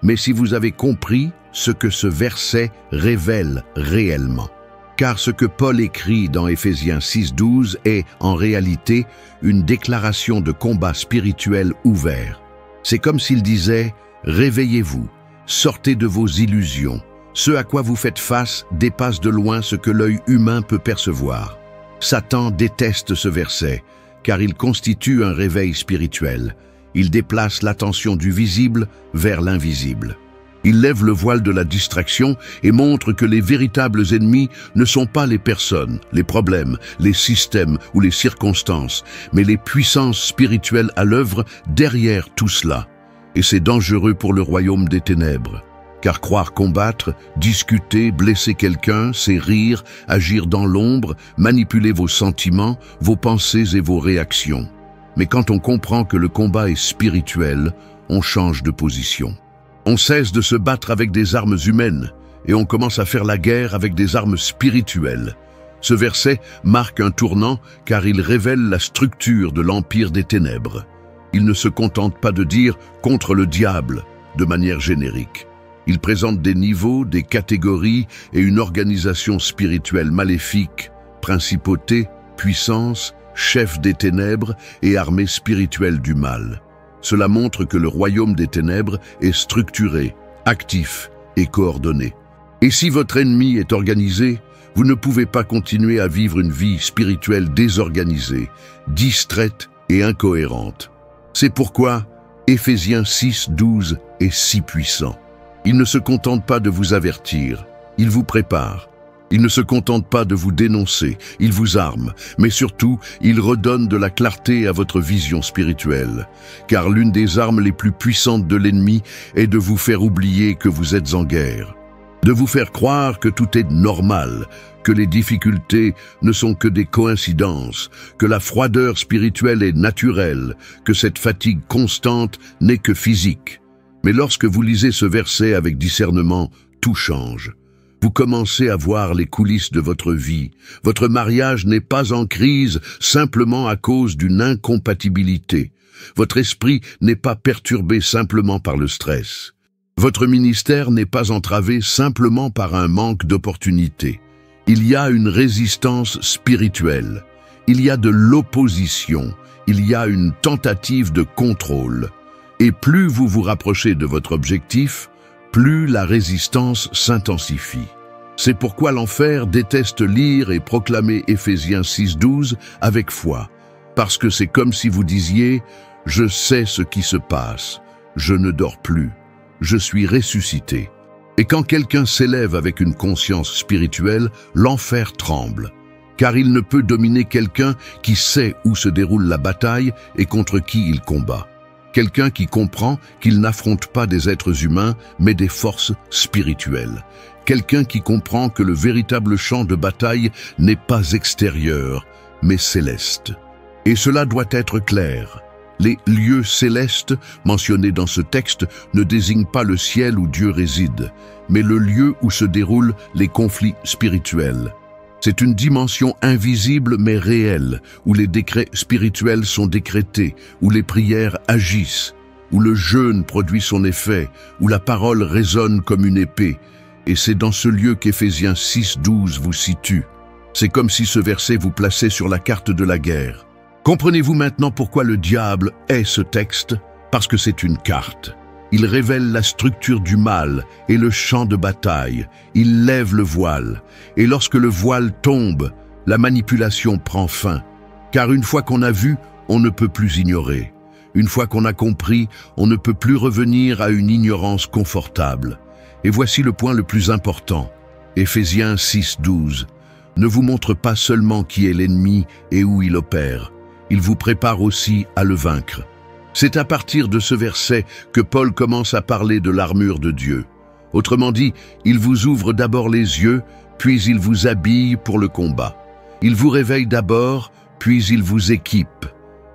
mais si vous avez compris ce que ce verset révèle réellement. Car ce que Paul écrit dans Éphésiens 6:12 est, en réalité, une déclaration de combat spirituel ouvert. C'est comme s'il disait « Réveillez-vous, sortez de vos illusions. Ce à quoi vous faites face dépasse de loin ce que l'œil humain peut percevoir. » Satan déteste ce verset, car il constitue un réveil spirituel. Il déplace l'attention du visible vers l'invisible. Il lève le voile de la distraction et montre que les véritables ennemis ne sont pas les personnes, les problèmes, les systèmes ou les circonstances, mais les puissances spirituelles à l'œuvre derrière tout cela. Et c'est dangereux pour le royaume des ténèbres. Car croire combattre, discuter, blesser quelqu'un, c'est rire, agir dans l'ombre, manipuler vos sentiments, vos pensées et vos réactions. Mais quand on comprend que le combat est spirituel, on change de position. On cesse de se battre avec des armes humaines et on commence à faire la guerre avec des armes spirituelles. Ce verset marque un tournant car il révèle la structure de l'empire des ténèbres. Il ne se contente pas de dire « contre le diable » de manière générique. Il présente des niveaux, des catégories et une organisation spirituelle maléfique, principauté, puissance, chef des ténèbres et armée spirituelle du mal. Cela montre que le royaume des ténèbres est structuré, actif et coordonné. Et si votre ennemi est organisé, vous ne pouvez pas continuer à vivre une vie spirituelle désorganisée, distraite et incohérente. C'est pourquoi Éphésiens 6:12 est si puissant. Il ne se contente pas de vous avertir, il vous prépare. Il ne se contente pas de vous dénoncer, il vous arme, mais surtout, il redonne de la clarté à votre vision spirituelle. Car l'une des armes les plus puissantes de l'ennemi est de vous faire oublier que vous êtes en guerre. De vous faire croire que tout est normal, que les difficultés ne sont que des coïncidences, que la froideur spirituelle est naturelle, que cette fatigue constante n'est que physique. Mais lorsque vous lisez ce verset avec discernement, tout change. Vous commencez à voir les coulisses de votre vie. Votre mariage n'est pas en crise simplement à cause d'une incompatibilité. Votre esprit n'est pas perturbé simplement par le stress. Votre ministère n'est pas entravé simplement par un manque d'opportunités. Il y a une résistance spirituelle. Il y a de l'opposition. Il y a une tentative de contrôle. Et plus vous vous rapprochez de votre objectif, plus la résistance s'intensifie. C'est pourquoi l'enfer déteste lire et proclamer Éphésiens 6:12 avec foi. Parce que c'est comme si vous disiez « Je sais ce qui se passe, je ne dors plus, je suis ressuscité ». Et quand quelqu'un s'élève avec une conscience spirituelle, l'enfer tremble. Car il ne peut dominer quelqu'un qui sait où se déroule la bataille et contre qui il combat. Quelqu'un qui comprend qu'il n'affronte pas des êtres humains, mais des forces spirituelles. Quelqu'un qui comprend que le véritable champ de bataille n'est pas extérieur, mais céleste. Et cela doit être clair. Les lieux célestes mentionnés dans ce texte ne désignent pas le ciel où Dieu réside, mais le lieu où se déroulent les conflits spirituels. C'est une dimension invisible mais réelle, où les décrets spirituels sont décrétés, où les prières agissent, où le jeûne produit son effet, où la parole résonne comme une épée. Et c'est dans ce lieu qu'Éphésiens 6:12 vous situe. C'est comme si ce verset vous plaçait sur la carte de la guerre. Comprenez-vous maintenant pourquoi le diable hait ce texte? Parce que c'est une carte. Il révèle la structure du mal et le champ de bataille. Il lève le voile. Et lorsque le voile tombe, la manipulation prend fin. Car une fois qu'on a vu, on ne peut plus ignorer. Une fois qu'on a compris, on ne peut plus revenir à une ignorance confortable. Et voici le point le plus important. Éphésiens 6:12 ne vous montre pas seulement qui est l'ennemi et où il opère. Il vous prépare aussi à le vaincre. C'est à partir de ce verset que Paul commence à parler de l'armure de Dieu. Autrement dit, il vous ouvre d'abord les yeux, puis il vous habille pour le combat. Il vous réveille d'abord, puis il vous équipe.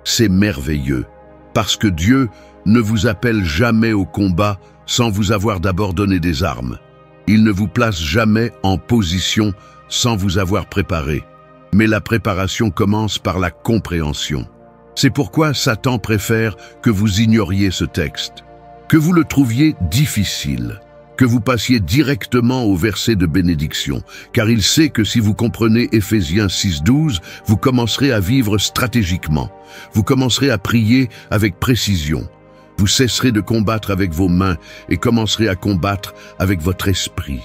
C'est merveilleux, parce que Dieu ne vous appelle jamais au combat sans vous avoir d'abord donné des armes. Il ne vous place jamais en position sans vous avoir préparé. Mais la préparation commence par la compréhension. C'est pourquoi Satan préfère que vous ignoriez ce texte, que vous le trouviez difficile, que vous passiez directement au verset de bénédiction, car il sait que si vous comprenez Éphésiens 6:12, vous commencerez à vivre stratégiquement, vous commencerez à prier avec précision, vous cesserez de combattre avec vos mains et commencerez à combattre avec votre esprit.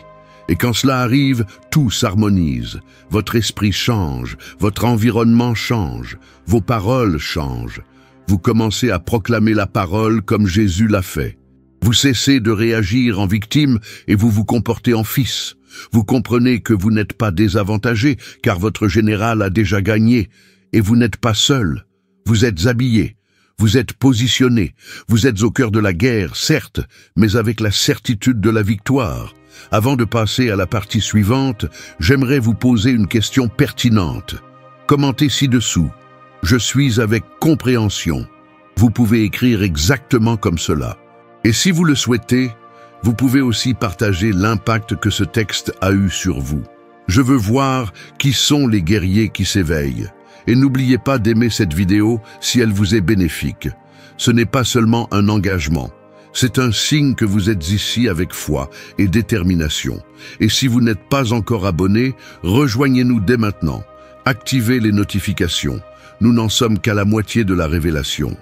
Et quand cela arrive, tout s'harmonise. Votre esprit change, votre environnement change, vos paroles changent. Vous commencez à proclamer la parole comme Jésus l'a fait. Vous cessez de réagir en victime et vous vous comportez en fils. Vous comprenez que vous n'êtes pas désavantagé car votre général a déjà gagné. Et vous n'êtes pas seul. Vous êtes habillé. Vous êtes positionné. Vous êtes au cœur de la guerre, certes, mais avec la certitude de la victoire. Avant de passer à la partie suivante, j'aimerais vous poser une question pertinente. Commentez ci-dessous. Je suis avec compréhension. Vous pouvez écrire exactement comme cela. Et si vous le souhaitez, vous pouvez aussi partager l'impact que ce texte a eu sur vous. Je veux voir qui sont les guerriers qui s'éveillent. Et n'oubliez pas d'aimer cette vidéo si elle vous est bénéfique. Ce n'est pas seulement un engagement. C'est un signe que vous êtes ici avec foi et détermination. Et si vous n'êtes pas encore abonné, rejoignez-nous dès maintenant. Activez les notifications. Nous n'en sommes qu'à la moitié de la révélation.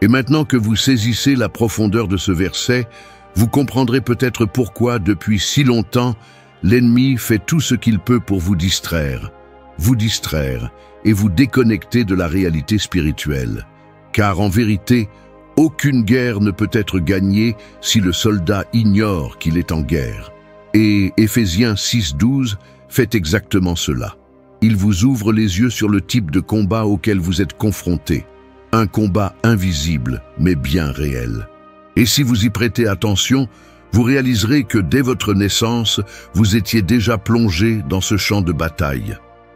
Et maintenant que vous saisissez la profondeur de ce verset, vous comprendrez peut-être pourquoi, depuis si longtemps, l'ennemi fait tout ce qu'il peut pour vous distraire et vous déconnecter de la réalité spirituelle. Car en vérité, aucune guerre ne peut être gagnée si le soldat ignore qu'il est en guerre. Et Éphésiens 6:12 fait exactement cela. Il vous ouvre les yeux sur le type de combat auquel vous êtes confrontés. Un combat invisible, mais bien réel. Et si vous y prêtez attention, Vous réaliserez que dès votre naissance, vous étiez déjà plongé dans ce champ de bataille.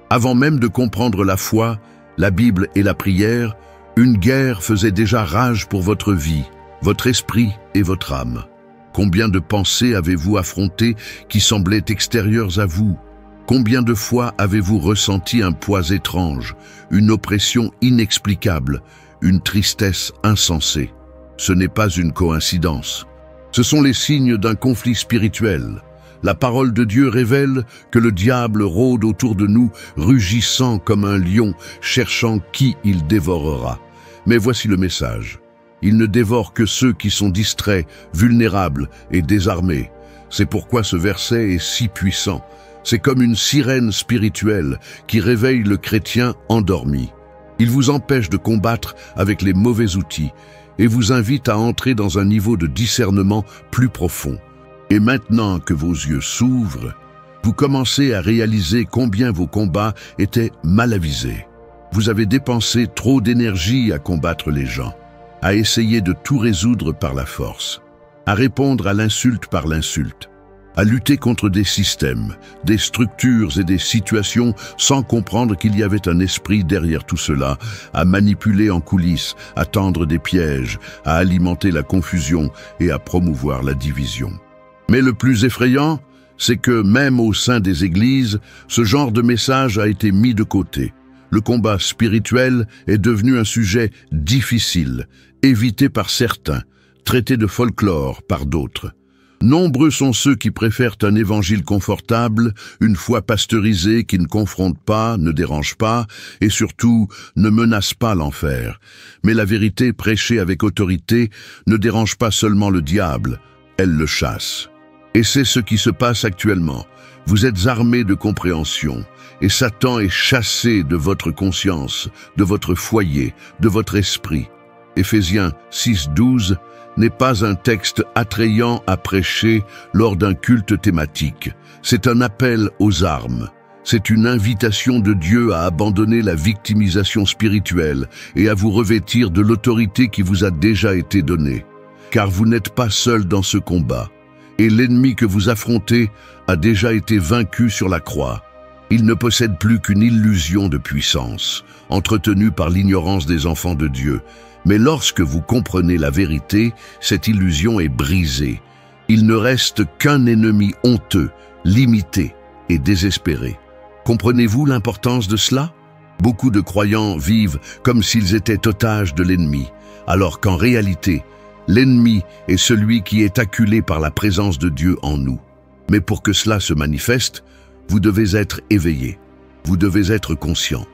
Avant même de comprendre la foi, la Bible et la prière, une guerre faisait déjà rage pour votre vie, votre esprit et votre âme. Combien de pensées avez-vous affrontées qui semblaient extérieures à vous? Combien de fois avez-vous ressenti un poids étrange, une oppression inexplicable, une tristesse insensée? Ce n'est pas une coïncidence. Ce sont les signes d'un conflit spirituel. La parole de Dieu révèle que le diable rôde autour de nous, rugissant comme un lion, cherchant qui il dévorera. Mais voici le message. Il ne dévore que ceux qui sont distraits, vulnérables et désarmés. C'est pourquoi ce verset est si puissant. C'est comme une sirène spirituelle qui réveille le chrétien endormi. Il vous empêche de combattre avec les mauvais outils et vous invite à entrer dans un niveau de discernement plus profond. Et maintenant que vos yeux s'ouvrent, vous commencez à réaliser combien vos combats étaient mal avisés. Vous avez dépensé trop d'énergie à combattre les gens, à essayer de tout résoudre par la force, à répondre à l'insulte par l'insulte, à lutter contre des systèmes, des structures et des situations sans comprendre qu'il y avait un esprit derrière tout cela, à manipuler en coulisses, à tendre des pièges, à alimenter la confusion et à promouvoir la division. Mais le plus effrayant, c'est que même au sein des églises, ce genre de message a été mis de côté. Le combat spirituel est devenu un sujet difficile, évité par certains, traité de folklore par d'autres. Nombreux sont ceux qui préfèrent un évangile confortable, une foi pasteurisée qui ne confronte pas, ne dérange pas, et surtout ne menace pas l'enfer. Mais la vérité prêchée avec autorité ne dérange pas seulement le diable, elle le chasse. Et c'est ce qui se passe actuellement. Vous êtes armés de compréhension, et Satan est chassé de votre conscience, de votre foyer, de votre esprit. Éphésiens 6:12 n'est pas un texte attrayant à prêcher lors d'un culte thématique. C'est un appel aux armes. C'est une invitation de Dieu à abandonner la victimisation spirituelle et à vous revêtir de l'autorité qui vous a déjà été donnée. Car vous n'êtes pas seul dans ce combat. Et l'ennemi que vous affrontez a déjà été vaincu sur la croix. Il ne possède plus qu'une illusion de puissance, entretenue par l'ignorance des enfants de Dieu. Mais lorsque vous comprenez la vérité, cette illusion est brisée. Il ne reste qu'un ennemi honteux, limité et désespéré. Comprenez-vous l'importance de cela? Beaucoup de croyants vivent comme s'ils étaient otages de l'ennemi, alors qu'en réalité, l'ennemi est celui qui est acculé par la présence de Dieu en nous. Mais pour que cela se manifeste, vous devez être éveillé, vous devez être conscient,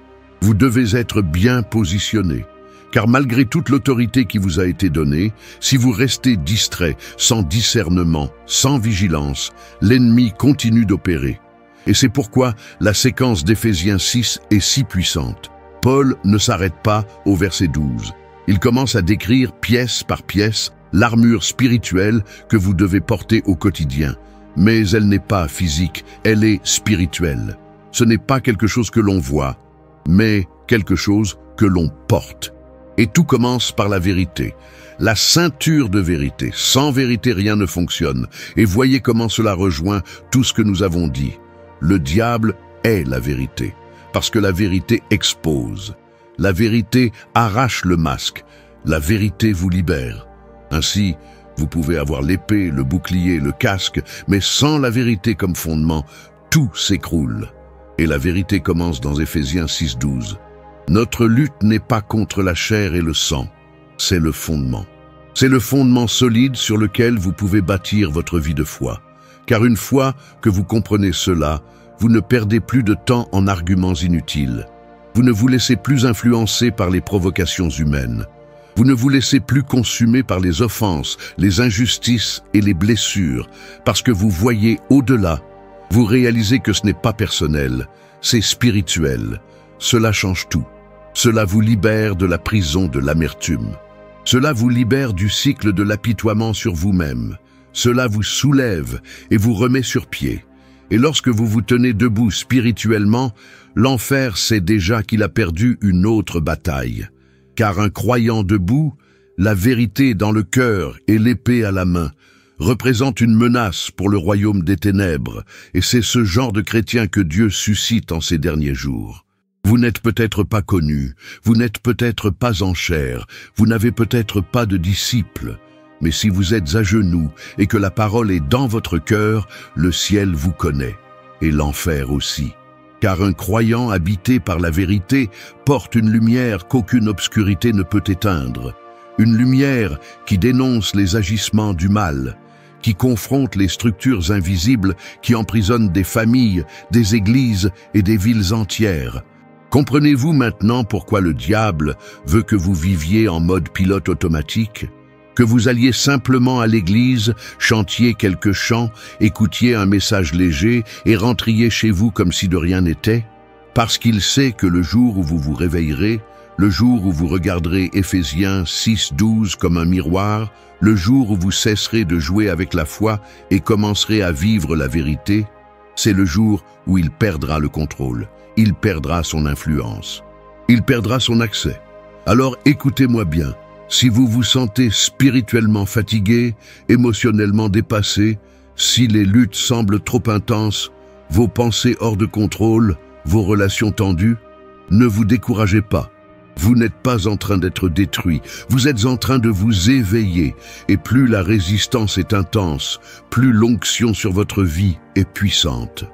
vous devez être bien positionné. Car malgré toute l'autorité qui vous a été donnée, si vous restez distrait, sans discernement, sans vigilance, l'ennemi continue d'opérer. Et c'est pourquoi la séquence d'Éphésiens 6 est si puissante. Paul ne s'arrête pas au verset 12. Il commence à décrire pièce par pièce l'armure spirituelle que vous devez porter au quotidien. Mais elle n'est pas physique, elle est spirituelle. Ce n'est pas quelque chose que l'on voit, mais quelque chose que l'on porte. Et tout commence par la vérité, la ceinture de vérité. Sans vérité, rien ne fonctionne. Et voyez comment cela rejoint tout ce que nous avons dit. Le diable est la vérité, parce que la vérité expose. La vérité arrache le masque. La vérité vous libère. Ainsi, vous pouvez avoir l'épée, le bouclier, le casque, mais sans la vérité comme fondement, tout s'écroule. Et la vérité commence dans Éphésiens 6:12. Notre lutte n'est pas contre la chair et le sang, c'est le fondement. C'est le fondement solide sur lequel vous pouvez bâtir votre vie de foi. Car une fois que vous comprenez cela, vous ne perdez plus de temps en arguments inutiles. Vous ne vous laissez plus influencer par les provocations humaines. Vous ne vous laissez plus consumer par les offenses, les injustices et les blessures, parce que vous voyez au-delà. Vous réalisez que ce n'est pas personnel, c'est spirituel. Cela change tout. Cela vous libère de la prison de l'amertume. Cela vous libère du cycle de l'apitoiement sur vous-même. Cela vous soulève et vous remet sur pied. Et lorsque vous vous tenez debout spirituellement, l'enfer sait déjà qu'il a perdu une autre bataille. Car un croyant debout, la vérité dans le cœur et l'épée à la main, représente une menace pour le royaume des ténèbres, et c'est ce genre de chrétien que Dieu suscite en ces derniers jours. Vous n'êtes peut-être pas connu, vous n'êtes peut-être pas en chair, vous n'avez peut-être pas de disciples, mais si vous êtes à genoux et que la parole est dans votre cœur, le ciel vous connaît, et l'enfer aussi. Car un croyant habité par la vérité porte une lumière qu'aucune obscurité ne peut éteindre, une lumière qui dénonce les agissements du mal, qui confronte les structures invisibles qui emprisonnent des familles, des églises et des villes entières. Comprenez-vous maintenant pourquoi le diable veut que vous viviez en mode pilote automatique, que vous alliez simplement à l'église, chantiez quelques chants, écoutiez un message léger et rentriez chez vous comme si de rien n'était? Parce qu'il sait que le jour où vous vous réveillerez, le jour où vous regarderez Éphésiens 6:12 comme un miroir, le jour où vous cesserez de jouer avec la foi et commencerez à vivre la vérité, c'est le jour où il perdra le contrôle, il perdra son influence, il perdra son accès. Alors écoutez-moi bien, si vous vous sentez spirituellement fatigué, émotionnellement dépassé, si les luttes semblent trop intenses, vos pensées hors de contrôle, vos relations tendues, ne vous découragez pas. Vous n'êtes pas en train d'être détruit, vous êtes en train de vous éveiller, et plus la résistance est intense, plus l'onction sur votre vie est puissante.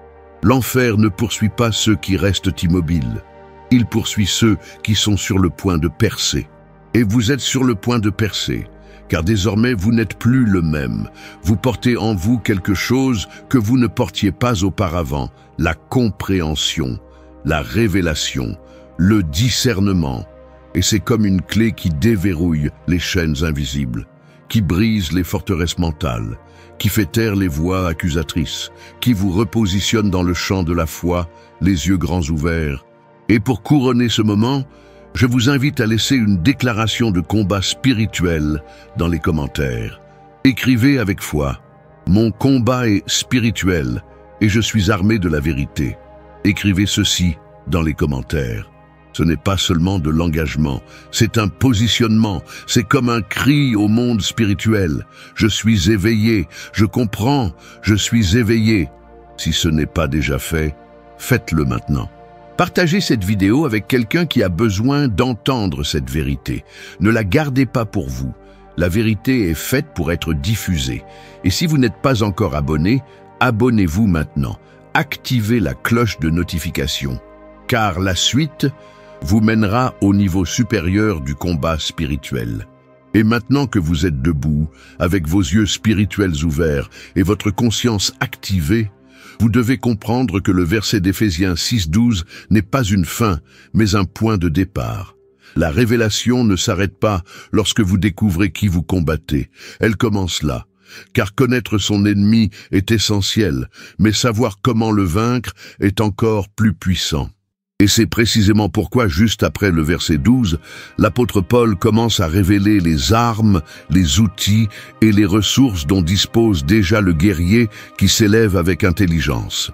L'enfer ne poursuit pas ceux qui restent immobiles, il poursuit ceux qui sont sur le point de percer. Et vous êtes sur le point de percer, car désormais vous n'êtes plus le même. Vous portez en vous quelque chose que vous ne portiez pas auparavant, la compréhension, la révélation, le discernement. Et c'est comme une clé qui déverrouille les chaînes invisibles, qui brise les forteresses mentales, qui fait taire les voix accusatrices, qui vous repositionne dans le champ de la foi, les yeux grands ouverts. Et pour couronner ce moment, je vous invite à laisser une déclaration de combat spirituel dans les commentaires. Écrivez avec foi. Mon combat est spirituel et je suis armé de la vérité. Écrivez ceci dans les commentaires. Ce n'est pas seulement de l'engagement, c'est un positionnement, c'est comme un cri au monde spirituel. Je suis éveillé, je comprends, je suis éveillé. Si ce n'est pas déjà fait, faites-le maintenant. Partagez cette vidéo avec quelqu'un qui a besoin d'entendre cette vérité. Ne la gardez pas pour vous. La vérité est faite pour être diffusée. Et si vous n'êtes pas encore abonné, abonnez-vous maintenant. Activez la cloche de notification, car la suite vous mènera au niveau supérieur du combat spirituel. Et maintenant que vous êtes debout, avec vos yeux spirituels ouverts et votre conscience activée, vous devez comprendre que le verset d'Éphésiens 6:12 n'est pas une fin, mais un point de départ. La révélation ne s'arrête pas lorsque vous découvrez qui vous combattez. Elle commence là, car connaître son ennemi est essentiel, mais savoir comment le vaincre est encore plus puissant. Et c'est précisément pourquoi, juste après le verset 12, l'apôtre Paul commence à révéler les armes, les outils et les ressources dont dispose déjà le guerrier qui s'élève avec intelligence.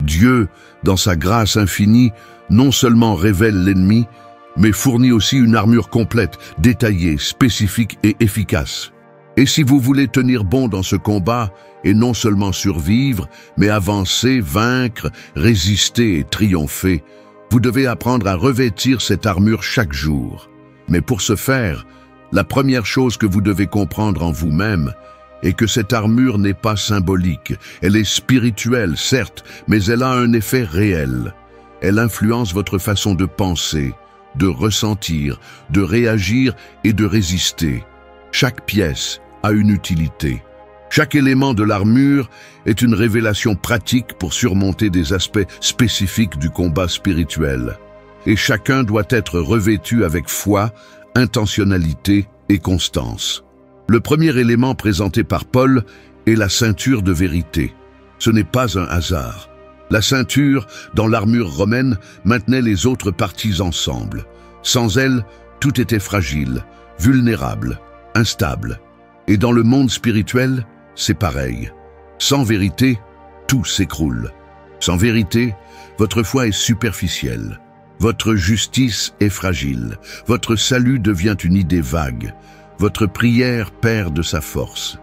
Dieu, dans sa grâce infinie, non seulement révèle l'ennemi, mais fournit aussi une armure complète, détaillée, spécifique et efficace. Et si vous voulez tenir bon dans ce combat, et non seulement survivre, mais avancer, vaincre, résister et triompher, vous devez apprendre à revêtir cette armure chaque jour. Mais pour ce faire, la première chose que vous devez comprendre en vous-même est que cette armure n'est pas symbolique. Elle est spirituelle, certes, mais elle a un effet réel. Elle influence votre façon de penser, de ressentir, de réagir et de résister. Chaque pièce a une utilité. Chaque élément de l'armure est une révélation pratique pour surmonter des aspects spécifiques du combat spirituel. Et chacun doit être revêtu avec foi, intentionnalité et constance. Le premier élément présenté par Paul est la ceinture de vérité. Ce n'est pas un hasard. La ceinture, dans l'armure romaine, maintenait les autres parties ensemble. Sans elle, tout était fragile, vulnérable, instable. Et dans le monde spirituel, c'est pareil. Sans vérité, tout s'écroule. Sans vérité, votre foi est superficielle. Votre justice est fragile. Votre salut devient une idée vague. Votre prière perd de sa force.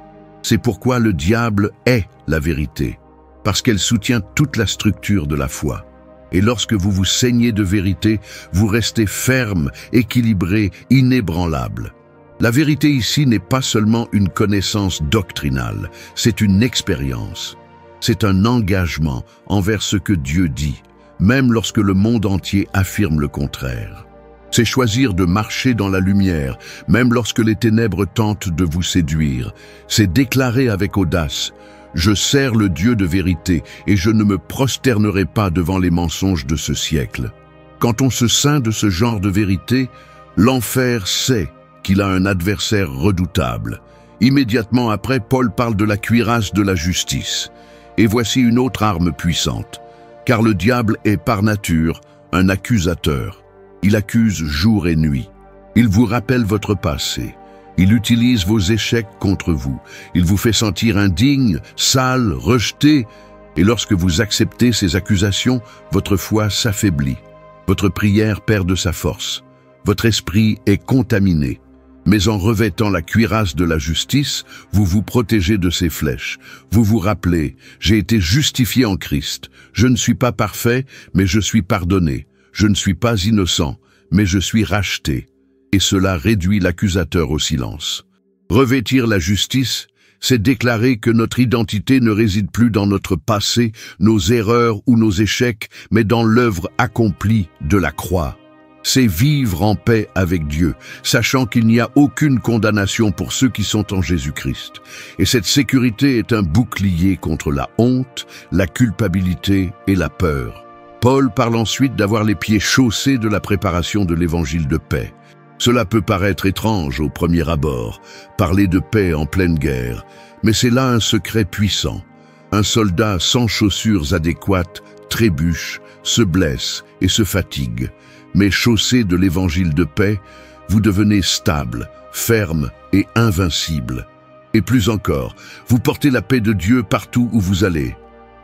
C'est pourquoi le diable est la vérité, parce qu'elle soutient toute la structure de la foi. Et lorsque vous vous ceignez de vérité, vous restez ferme, équilibré, inébranlable. La vérité ici n'est pas seulement une connaissance doctrinale, c'est une expérience. C'est un engagement envers ce que Dieu dit, même lorsque le monde entier affirme le contraire. C'est choisir de marcher dans la lumière, même lorsque les ténèbres tentent de vous séduire. C'est déclarer avec audace: je sers le Dieu de vérité et je ne me prosternerai pas devant les mensonges de ce siècle. Quand on se ceint de ce genre de vérité, l'enfer sait qu'il a un adversaire redoutable. Immédiatement après, Paul parle de la cuirasse de la justice. Et voici une autre arme puissante, car le diable est par nature un accusateur. Il accuse jour et nuit. Il vous rappelle votre passé. Il utilise vos échecs contre vous. Il vous fait sentir indigne, sale, rejeté. Et lorsque vous acceptez ces accusations, votre foi s'affaiblit. Votre prière perd de sa force. Votre esprit est contaminé. Mais en revêtant la cuirasse de la justice, vous vous protégez de ces flèches. Vous vous rappelez: j'ai été justifié en Christ. Je ne suis pas parfait, mais je suis pardonné. Je ne suis pas innocent, mais je suis racheté. Et cela réduit l'accusateur au silence. Revêtir la justice, c'est déclarer que notre identité ne réside plus dans notre passé, nos erreurs ou nos échecs, mais dans l'œuvre accomplie de la croix. C'est vivre en paix avec Dieu, sachant qu'il n'y a aucune condamnation pour ceux qui sont en Jésus-Christ. Et cette sécurité est un bouclier contre la honte, la culpabilité et la peur. Paul parle ensuite d'avoir les pieds chaussés de la préparation de l'évangile de paix. Cela peut paraître étrange au premier abord, parler de paix en pleine guerre, mais c'est là un secret puissant. Un soldat sans chaussures adéquates trébuche, se blesse et se fatigue. Mais chaussé de l'évangile de paix, vous devenez stable, ferme et invincible. Et plus encore, vous portez la paix de Dieu partout où vous allez.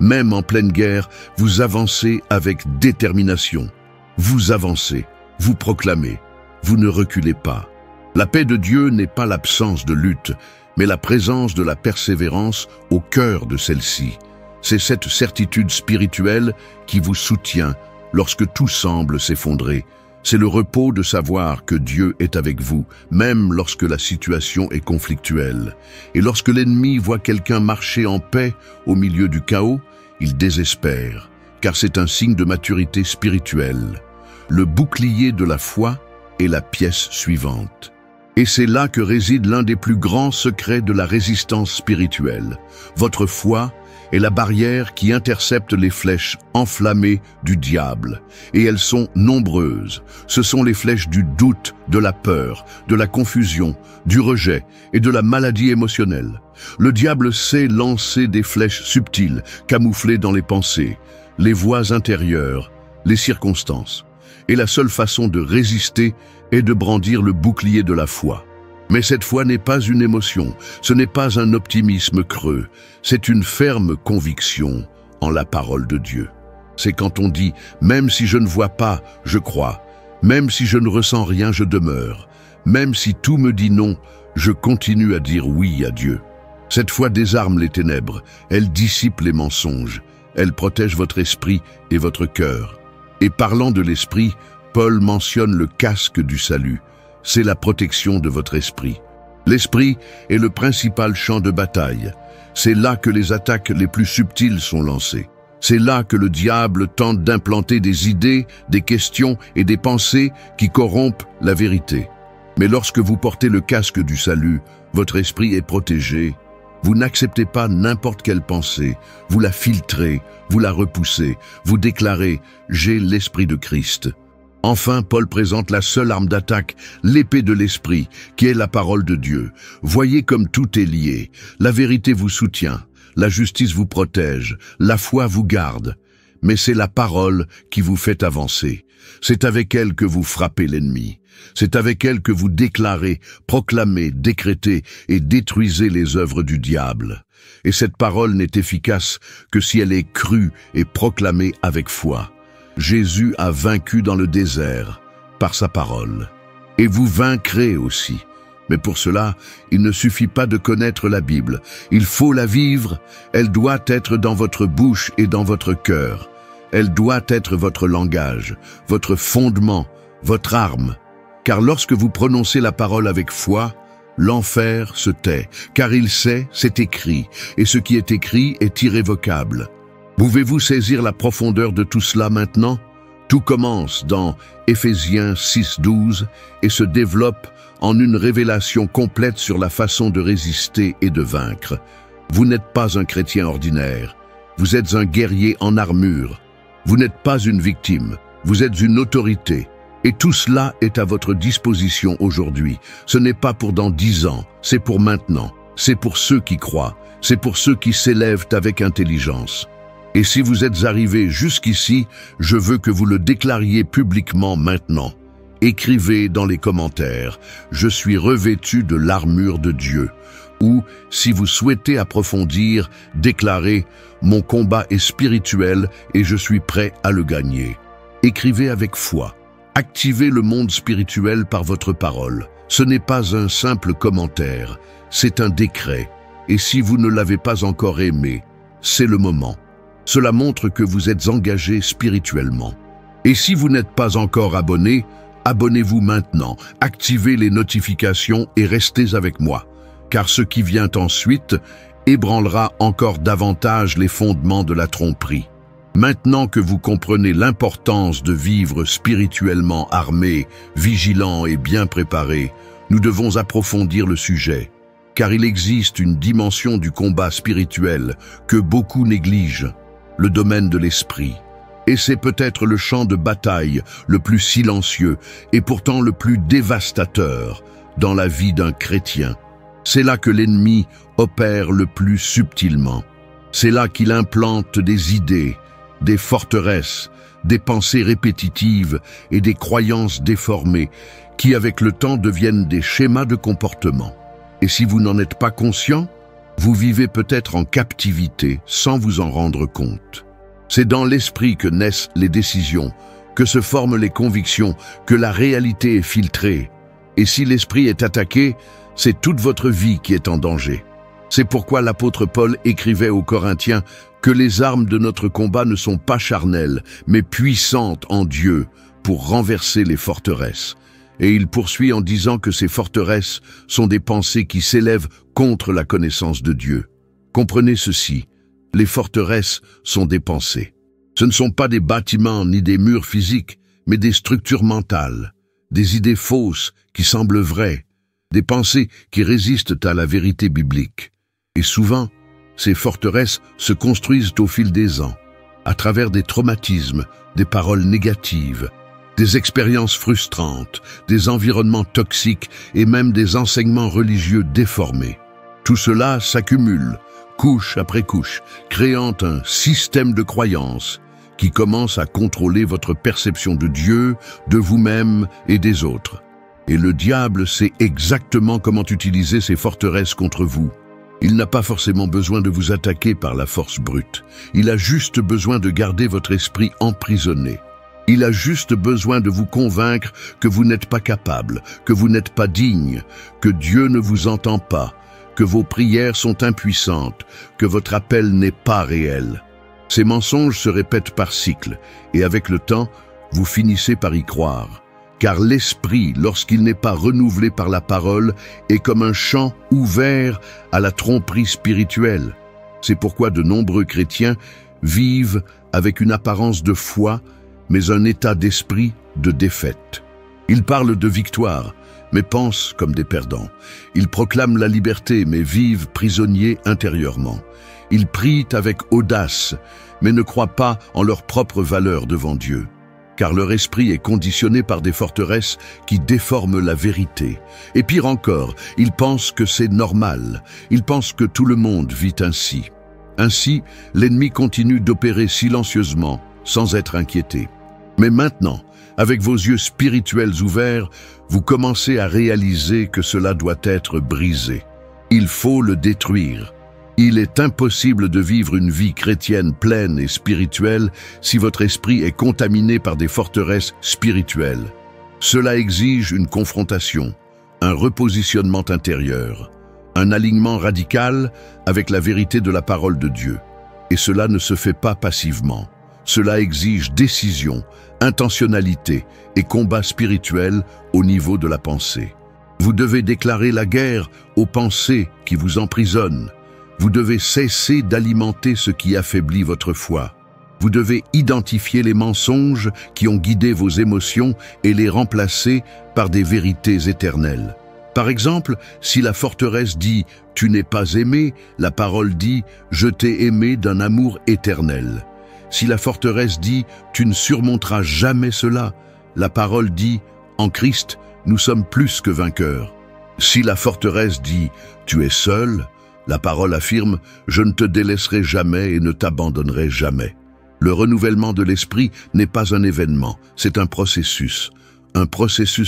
Même en pleine guerre, vous avancez avec détermination. Vous avancez, vous proclamez, vous ne reculez pas. La paix de Dieu n'est pas l'absence de lutte, mais la présence de la persévérance au cœur de celle-ci. C'est cette certitude spirituelle qui vous soutient lorsque tout semble s'effondrer. C'est le repos de savoir que Dieu est avec vous, même lorsque la situation est conflictuelle. Et lorsque l'ennemi voit quelqu'un marcher en paix au milieu du chaos, il désespère, car c'est un signe de maturité spirituelle. Le bouclier de la foi est la pièce suivante. Et c'est là que réside l'un des plus grands secrets de la résistance spirituelle. Votre foi est la barrière qui intercepte les flèches enflammées du diable. Et elles sont nombreuses. Ce sont les flèches du doute, de la peur, de la confusion, du rejet et de la maladie émotionnelle. Le diable sait lancer des flèches subtiles, camouflées dans les pensées, les voies intérieures, les circonstances. Et la seule façon de résister est de brandir le bouclier de la foi. Mais cette foi n'est pas une émotion, ce n'est pas un optimisme creux, c'est une ferme conviction en la parole de Dieu. C'est quand on dit « même si je ne vois pas, je crois, même si je ne ressens rien, je demeure, même si tout me dit non, je continue à dire oui à Dieu ». Cette foi désarme les ténèbres, elle dissipe les mensonges, elle protège votre esprit et votre cœur. Et parlant de l'esprit, Paul mentionne le casque du salut. C'est la protection de votre esprit. L'esprit est le principal champ de bataille. C'est là que les attaques les plus subtiles sont lancées. C'est là que le diable tente d'implanter des idées, des questions et des pensées qui corrompent la vérité. Mais lorsque vous portez le casque du salut, votre esprit est protégé. Vous n'acceptez pas n'importe quelle pensée, vous la filtrez, vous la repoussez, vous déclarez « j'ai l'esprit de Christ ». Enfin, Paul présente la seule arme d'attaque, l'épée de l'esprit, qui est la parole de Dieu. Voyez comme tout est lié. La vérité vous soutient, la justice vous protège, la foi vous garde. Mais c'est la parole qui vous fait avancer. C'est avec elle que vous frappez l'ennemi. C'est avec elle que vous déclarez, proclamez, décrétez et détruisez les œuvres du diable. Et cette parole n'est efficace que si elle est crue et proclamée avec foi. Jésus a vaincu dans le désert par sa parole. Et vous vaincrez aussi. Mais pour cela, il ne suffit pas de connaître la Bible. Il faut la vivre. Elle doit être dans votre bouche et dans votre cœur. Elle doit être votre langage, votre fondement, votre arme. Car lorsque vous prononcez la parole avec foi, l'enfer se tait, car il sait, c'est écrit, et ce qui est écrit est irrévocable. Pouvez-vous saisir la profondeur de tout cela maintenant? Tout commence dans Éphésiens 6:12 et se développe en une révélation complète sur la façon de résister et de vaincre. Vous n'êtes pas un chrétien ordinaire, vous êtes un guerrier en armure. Vous n'êtes pas une victime, vous êtes une autorité. Et tout cela est à votre disposition aujourd'hui. Ce n'est pas pour dans 10 ans, c'est pour maintenant. C'est pour ceux qui croient, c'est pour ceux qui s'élèvent avec intelligence. Et si vous êtes arrivé jusqu'ici, je veux que vous le déclariez publiquement maintenant. Écrivez dans les commentaires « Je suis revêtu de l'armure de Dieu » ou, si vous souhaitez approfondir, déclarez « Mon combat est spirituel et je suis prêt à le gagner ». Écrivez avec foi. Activez le monde spirituel par votre parole. Ce n'est pas un simple commentaire, c'est un décret. Et si vous ne l'avez pas encore aimé, c'est le moment. Cela montre que vous êtes engagé spirituellement. Et si vous n'êtes pas encore abonné, abonnez-vous maintenant, activez les notifications et restez avec moi. Car ce qui vient ensuite ébranlera encore davantage les fondements de la tromperie. Maintenant que vous comprenez l'importance de vivre spirituellement armé, vigilant et bien préparé, nous devons approfondir le sujet. Car il existe une dimension du combat spirituel que beaucoup négligent, le domaine de l'esprit. Et c'est peut-être le champ de bataille le plus silencieux et pourtant le plus dévastateur dans la vie d'un chrétien. C'est là que l'ennemi opère le plus subtilement. C'est là qu'il implante des idées, des forteresses, des pensées répétitives et des croyances déformées qui, avec le temps, deviennent des schémas de comportement. Et si vous n'en êtes pas conscient, vous vivez peut-être en captivité sans vous en rendre compte. C'est dans l'esprit que naissent les décisions, que se forment les convictions, que la réalité est filtrée. Et si l'esprit est attaqué, c'est toute votre vie qui est en danger. C'est pourquoi l'apôtre Paul écrivait aux Corinthiens que les armes de notre combat ne sont pas charnelles, mais puissantes en Dieu pour renverser les forteresses. Et il poursuit en disant que ces forteresses sont des pensées qui s'élèvent contre la connaissance de Dieu. Comprenez ceci, les forteresses sont des pensées. Ce ne sont pas des bâtiments ni des murs physiques, mais des structures mentales, des idées fausses qui semblent vraies, des pensées qui résistent à la vérité biblique. Et souvent, ces forteresses se construisent au fil des ans, à travers des traumatismes, des paroles négatives, des expériences frustrantes, des environnements toxiques et même des enseignements religieux déformés. Tout cela s'accumule, couche après couche, créant un système de croyances qui commence à contrôler votre perception de Dieu, de vous-même et des autres. Et le diable sait exactement comment utiliser ces forteresses contre vous. Il n'a pas forcément besoin de vous attaquer par la force brute. Il a juste besoin de garder votre esprit emprisonné. Il a juste besoin de vous convaincre que vous n'êtes pas capable, que vous n'êtes pas digne, que Dieu ne vous entend pas, que vos prières sont impuissantes, que votre appel n'est pas réel. Ces mensonges se répètent par cycle, et avec le temps, vous finissez par y croire. Car l'esprit, lorsqu'il n'est pas renouvelé par la parole, est comme un champ ouvert à la tromperie spirituelle. C'est pourquoi de nombreux chrétiens vivent avec une apparence de foi, mais un état d'esprit de défaite. Ils parlent de victoire, mais pensent comme des perdants. Ils proclament la liberté, mais vivent prisonniers intérieurement. Ils prient avec audace, mais ne croient pas en leur propre valeur devant Dieu. Car leur esprit est conditionné par des forteresses qui déforment la vérité. Et pire encore, ils pensent que c'est normal. Ils pensent que tout le monde vit ainsi. Ainsi, l'ennemi continue d'opérer silencieusement, sans être inquiété. Mais maintenant, avec vos yeux spirituels ouverts, vous commencez à réaliser que cela doit être brisé. Il faut le détruire. Il est impossible de vivre une vie chrétienne pleine et spirituelle si votre esprit est contaminé par des forteresses spirituelles. Cela exige une confrontation, un repositionnement intérieur, un alignement radical avec la vérité de la parole de Dieu. Et cela ne se fait pas passivement. Cela exige décision, intentionnalité et combat spirituel au niveau de la pensée. Vous devez déclarer la guerre aux pensées qui vous emprisonnent. Vous devez cesser d'alimenter ce qui affaiblit votre foi. Vous devez identifier les mensonges qui ont guidé vos émotions et les remplacer par des vérités éternelles. Par exemple, si la forteresse dit « Tu n'es pas aimé », la parole dit « Je t'ai aimé d'un amour éternel ». Si la forteresse dit « Tu ne surmonteras jamais cela », la parole dit « En Christ, nous sommes plus que vainqueurs ». Si la forteresse dit « Tu es seul », la parole affirme « Je ne te délaisserai jamais et ne t'abandonnerai jamais ». Le renouvellement de l'esprit n'est pas un événement, c'est un processus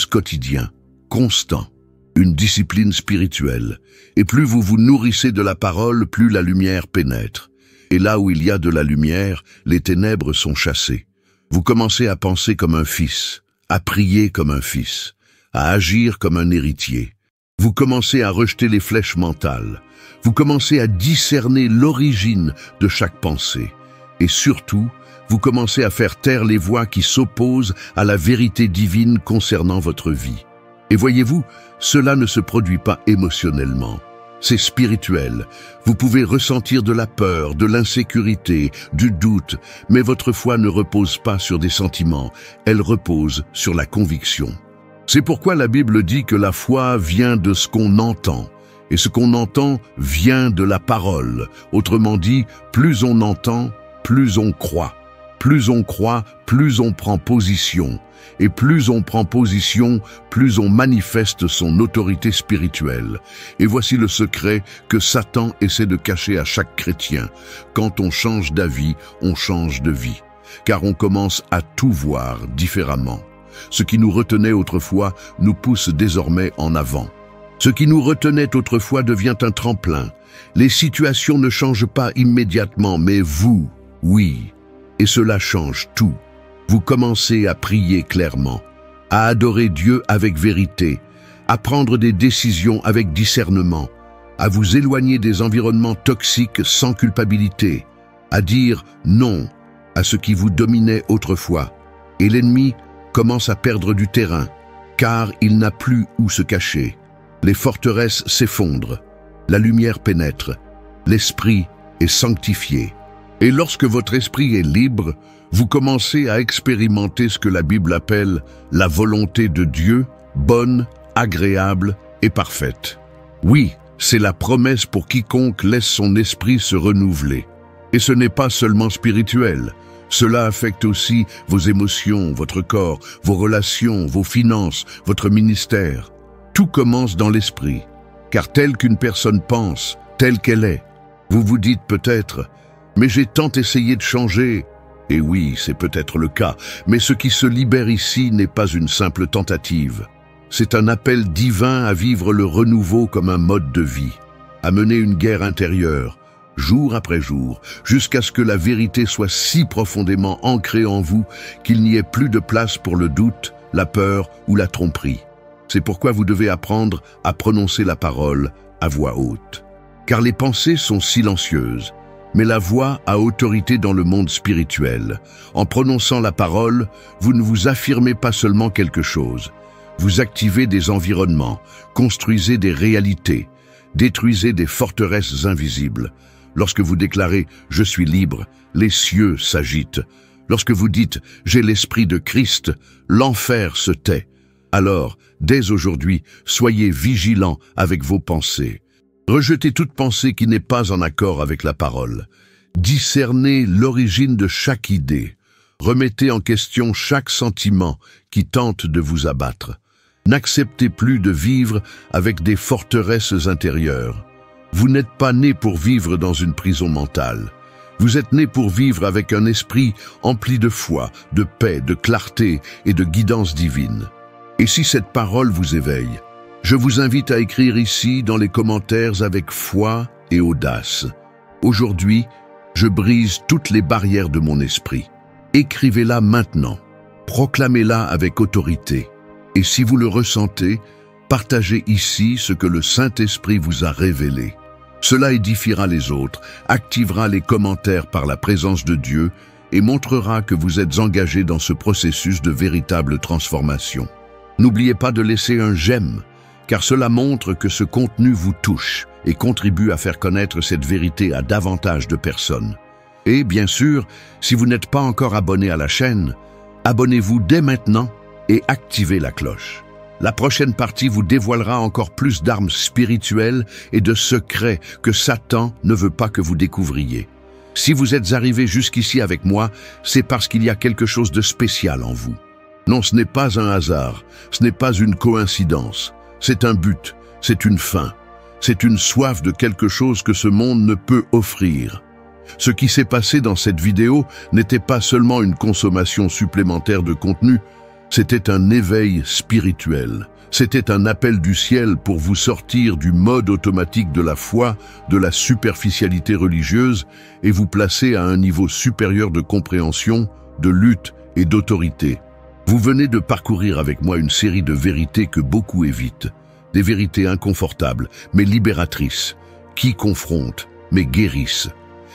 quotidien, constant, une discipline spirituelle. Et plus vous vous nourrissez de la parole, plus la lumière pénètre. Et là où il y a de la lumière, les ténèbres sont chassées. Vous commencez à penser comme un fils, à prier comme un fils, à agir comme un héritier. Vous commencez à rejeter les flèches mentales. Vous commencez à discerner l'origine de chaque pensée. Et surtout, vous commencez à faire taire les voix qui s'opposent à la vérité divine concernant votre vie. Et voyez-vous, cela ne se produit pas émotionnellement. C'est spirituel. Vous pouvez ressentir de la peur, de l'insécurité, du doute, mais votre foi ne repose pas sur des sentiments, elle repose sur la conviction. C'est pourquoi la Bible dit que la foi vient de ce qu'on entend. Et ce qu'on entend vient de la parole. Autrement dit, plus on entend, plus on croit. Plus on croit, plus on prend position. Et plus on prend position, plus on manifeste son autorité spirituelle. Et voici le secret que Satan essaie de cacher à chaque chrétien. Quand on change d'avis, on change de vie. Car on commence à tout voir différemment. Ce qui nous retenait autrefois nous pousse désormais en avant. Ce qui nous retenait autrefois devient un tremplin. Les situations ne changent pas immédiatement, mais vous, oui. Et cela change tout. Vous commencez à prier clairement, à adorer Dieu avec vérité, à prendre des décisions avec discernement, à vous éloigner des environnements toxiques sans culpabilité, à dire non à ce qui vous dominait autrefois. Et l'ennemi commence à perdre du terrain, car il n'a plus où se cacher. Les forteresses s'effondrent, la lumière pénètre, l'esprit est sanctifié. Et lorsque votre esprit est libre, vous commencez à expérimenter ce que la Bible appelle la volonté de Dieu, bonne, agréable et parfaite. Oui, c'est la promesse pour quiconque laisse son esprit se renouveler. Et ce n'est pas seulement spirituel. Cela affecte aussi vos émotions, votre corps, vos relations, vos finances, votre ministère. Tout commence dans l'esprit, car telle qu'une personne pense, telle qu'elle est. Vous vous dites peut-être « Mais j'ai tant essayé de changer ». Et oui, c'est peut-être le cas, mais ce qui se libère ici n'est pas une simple tentative. C'est un appel divin à vivre le renouveau comme un mode de vie, à mener une guerre intérieure, jour après jour, jusqu'à ce que la vérité soit si profondément ancrée en vous qu'il n'y ait plus de place pour le doute, la peur ou la tromperie. C'est pourquoi vous devez apprendre à prononcer la parole à voix haute. Car les pensées sont silencieuses, mais la voix a autorité dans le monde spirituel. En prononçant la parole, vous ne vous affirmez pas seulement quelque chose. Vous activez des environnements, construisez des réalités, détruisez des forteresses invisibles. Lorsque vous déclarez « Je suis libre », les cieux s'agitent. Lorsque vous dites « J'ai l'esprit de Christ », l'enfer se tait. Alors, dès aujourd'hui, soyez vigilants avec vos pensées. Rejetez toute pensée qui n'est pas en accord avec la parole. Discernez l'origine de chaque idée. Remettez en question chaque sentiment qui tente de vous abattre. N'acceptez plus de vivre avec des forteresses intérieures. Vous n'êtes pas né pour vivre dans une prison mentale. Vous êtes né pour vivre avec un esprit empli de foi, de paix, de clarté et de guidance divine. Et si cette parole vous éveille, je vous invite à écrire ici dans les commentaires avec foi et audace. Aujourd'hui, je brise toutes les barrières de mon esprit. Écrivez-la maintenant. Proclamez-la avec autorité. Et si vous le ressentez, Partagez ici ce que le Saint-Esprit vous a révélé. Cela édifiera les autres, activera les commentaires par la présence de Dieu et montrera que vous êtes engagé dans ce processus de véritable transformation. N'oubliez pas de laisser un j'aime, car cela montre que ce contenu vous touche et contribue à faire connaître cette vérité à davantage de personnes. Et bien sûr, si vous n'êtes pas encore abonné à la chaîne, abonnez-vous dès maintenant et activez la cloche. La prochaine partie vous dévoilera encore plus d'armes spirituelles et de secrets que Satan ne veut pas que vous découvriez. Si vous êtes arrivé jusqu'ici avec moi, c'est parce qu'il y a quelque chose de spécial en vous. Non, ce n'est pas un hasard, ce n'est pas une coïncidence. C'est un but, c'est une fin, c'est une soif de quelque chose que ce monde ne peut offrir. Ce qui s'est passé dans cette vidéo n'était pas seulement une consommation supplémentaire de contenu, c'était un éveil spirituel. C'était un appel du ciel pour vous sortir du mode automatique de la foi, de la superficialité religieuse et vous placer à un niveau supérieur de compréhension, de lutte et d'autorité. Vous venez de parcourir avec moi une série de vérités que beaucoup évitent. Des vérités inconfortables, mais libératrices, qui confrontent, mais guérissent.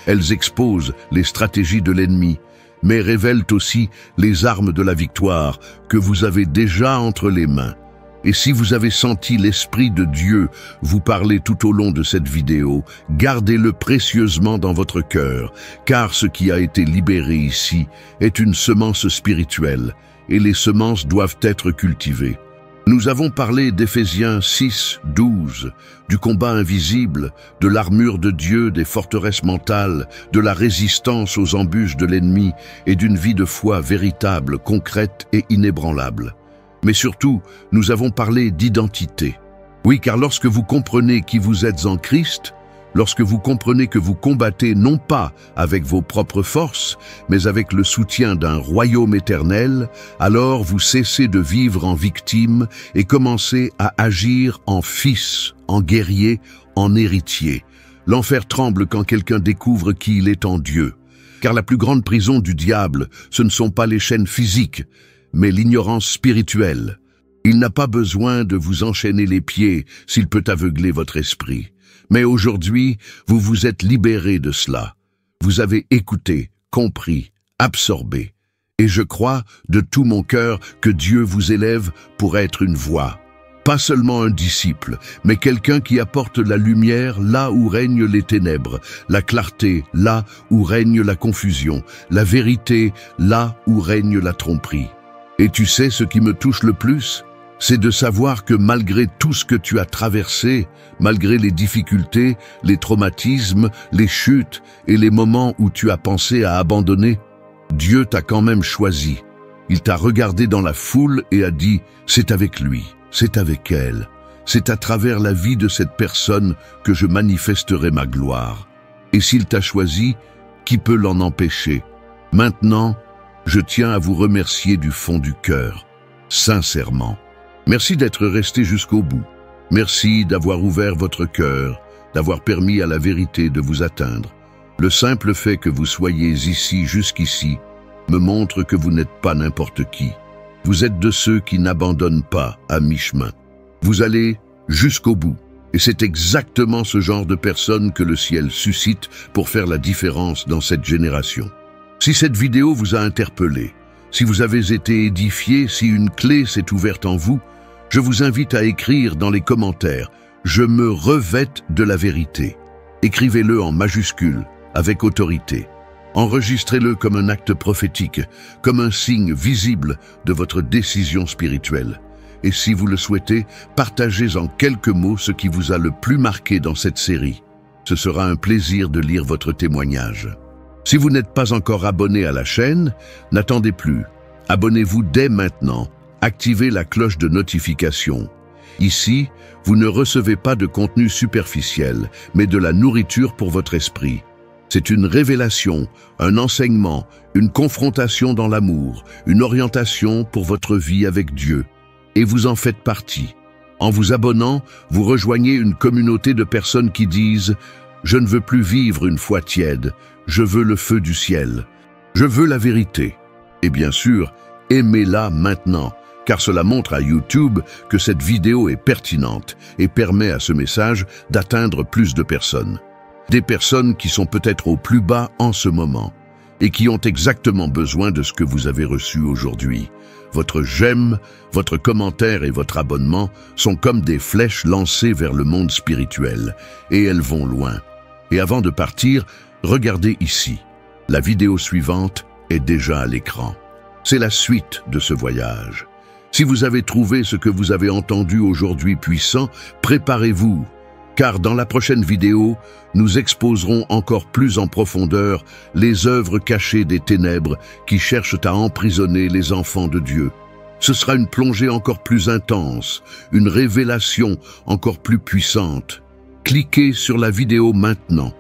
Elles exposent les stratégies de l'ennemi, mais révèlent aussi les armes de la victoire que vous avez déjà entre les mains. Et si vous avez senti l'Esprit de Dieu vous parler tout au long de cette vidéo, gardez-le précieusement dans votre cœur, car ce qui a été libéré ici est une semence spirituelle, et les semences doivent être cultivées. Nous avons parlé d'Éphésiens 6, 12, du combat invisible, de l'armure de Dieu, des forteresses mentales, de la résistance aux embûches de l'ennemi et d'une vie de foi véritable, concrète et inébranlable. Mais surtout, nous avons parlé d'identité. Oui, car lorsque vous comprenez qui vous êtes en Christ, lorsque vous comprenez que vous combattez non pas avec vos propres forces, mais avec le soutien d'un royaume éternel, alors vous cessez de vivre en victime et commencez à agir en fils, en guerrier, en héritier. L'enfer tremble quand quelqu'un découvre qui il est en Dieu. Car la plus grande prison du diable, ce ne sont pas les chaînes physiques, mais l'ignorance spirituelle. Il n'a pas besoin de vous enchaîner les pieds s'il peut aveugler votre esprit. Mais aujourd'hui, vous vous êtes libéré de cela. Vous avez écouté, compris, absorbé. Et je crois de tout mon cœur que Dieu vous élève pour être une voix. Pas seulement un disciple, mais quelqu'un qui apporte la lumière là où règnent les ténèbres, la clarté là où règne la confusion, la vérité là où règne la tromperie. Et tu sais ce qui me touche le plus ? C'est de savoir que malgré tout ce que tu as traversé, malgré les difficultés, les traumatismes, les chutes et les moments où tu as pensé à abandonner, Dieu t'a quand même choisi. Il t'a regardé dans la foule et a dit « c'est avec lui, c'est avec elle, c'est à travers la vie de cette personne que je manifesterai ma gloire. » Et s'il t'a choisi, qui peut l'en empêcher? Maintenant, je tiens à vous remercier du fond du cœur, sincèrement. Merci d'être resté jusqu'au bout. Merci d'avoir ouvert votre cœur, d'avoir permis à la vérité de vous atteindre. Le simple fait que vous soyez ici jusqu'ici me montre que vous n'êtes pas n'importe qui. Vous êtes de ceux qui n'abandonnent pas à mi-chemin. Vous allez jusqu'au bout. Et c'est exactement ce genre de personnes que le ciel suscite pour faire la différence dans cette génération. Si cette vidéo vous a interpellé, si vous avez été édifié, si une clé s'est ouverte en vous, je vous invite à écrire dans les commentaires « Je me revête de la vérité ». Écrivez-le en majuscule, avec autorité. Enregistrez-le comme un acte prophétique, comme un signe visible de votre décision spirituelle. Et si vous le souhaitez, partagez en quelques mots ce qui vous a le plus marqué dans cette série. Ce sera un plaisir de lire votre témoignage. Si vous n'êtes pas encore abonné à la chaîne, n'attendez plus. Abonnez-vous dès maintenant. Activez la cloche de notification. Ici, vous ne recevez pas de contenu superficiel, mais de la nourriture pour votre esprit. C'est une révélation, un enseignement, une confrontation dans l'amour, une orientation pour votre vie avec Dieu. Et vous en faites partie. En vous abonnant, vous rejoignez une communauté de personnes qui disent « Je ne veux plus vivre une foi tiède, je veux le feu du ciel. Je veux la vérité. » Et bien sûr, aimez-la maintenant, car cela montre à YouTube que cette vidéo est pertinente et permet à ce message d'atteindre plus de personnes. Des personnes qui sont peut-être au plus bas en ce moment et qui ont exactement besoin de ce que vous avez reçu aujourd'hui. Votre j'aime, votre commentaire et votre abonnement sont comme des flèches lancées vers le monde spirituel, et elles vont loin. Et avant de partir, regardez ici. La vidéo suivante est déjà à l'écran. C'est la suite de ce voyage. Si vous avez trouvé ce que vous avez entendu aujourd'hui puissant, préparez-vous, car dans la prochaine vidéo, nous exposerons encore plus en profondeur les œuvres cachées des ténèbres qui cherchent à emprisonner les enfants de Dieu. Ce sera une plongée encore plus intense, une révélation encore plus puissante. Cliquez sur la vidéo maintenant.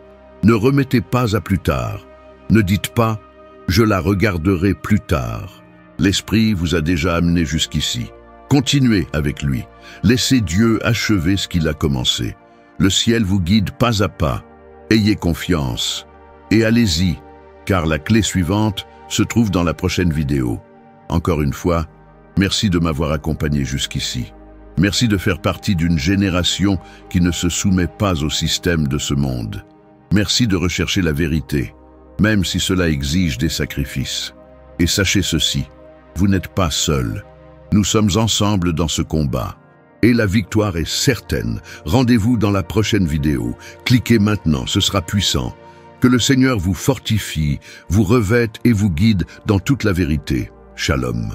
Ne remettez pas à plus tard. Ne dites pas « je la regarderai plus tard ». L'Esprit vous a déjà amené jusqu'ici. Continuez avec lui. Laissez Dieu achever ce qu'il a commencé. Le ciel vous guide pas à pas. Ayez confiance. Et allez-y, car la clé suivante se trouve dans la prochaine vidéo. Encore une fois, merci de m'avoir accompagné jusqu'ici. Merci de faire partie d'une génération qui ne se soumet pas au système de ce monde. Merci de rechercher la vérité, même si cela exige des sacrifices. Et sachez ceci, vous n'êtes pas seul. Nous sommes ensemble dans ce combat. Et la victoire est certaine. Rendez-vous dans la prochaine vidéo. Cliquez maintenant, ce sera puissant. Que le Seigneur vous fortifie, vous revête et vous guide dans toute la vérité. Shalom.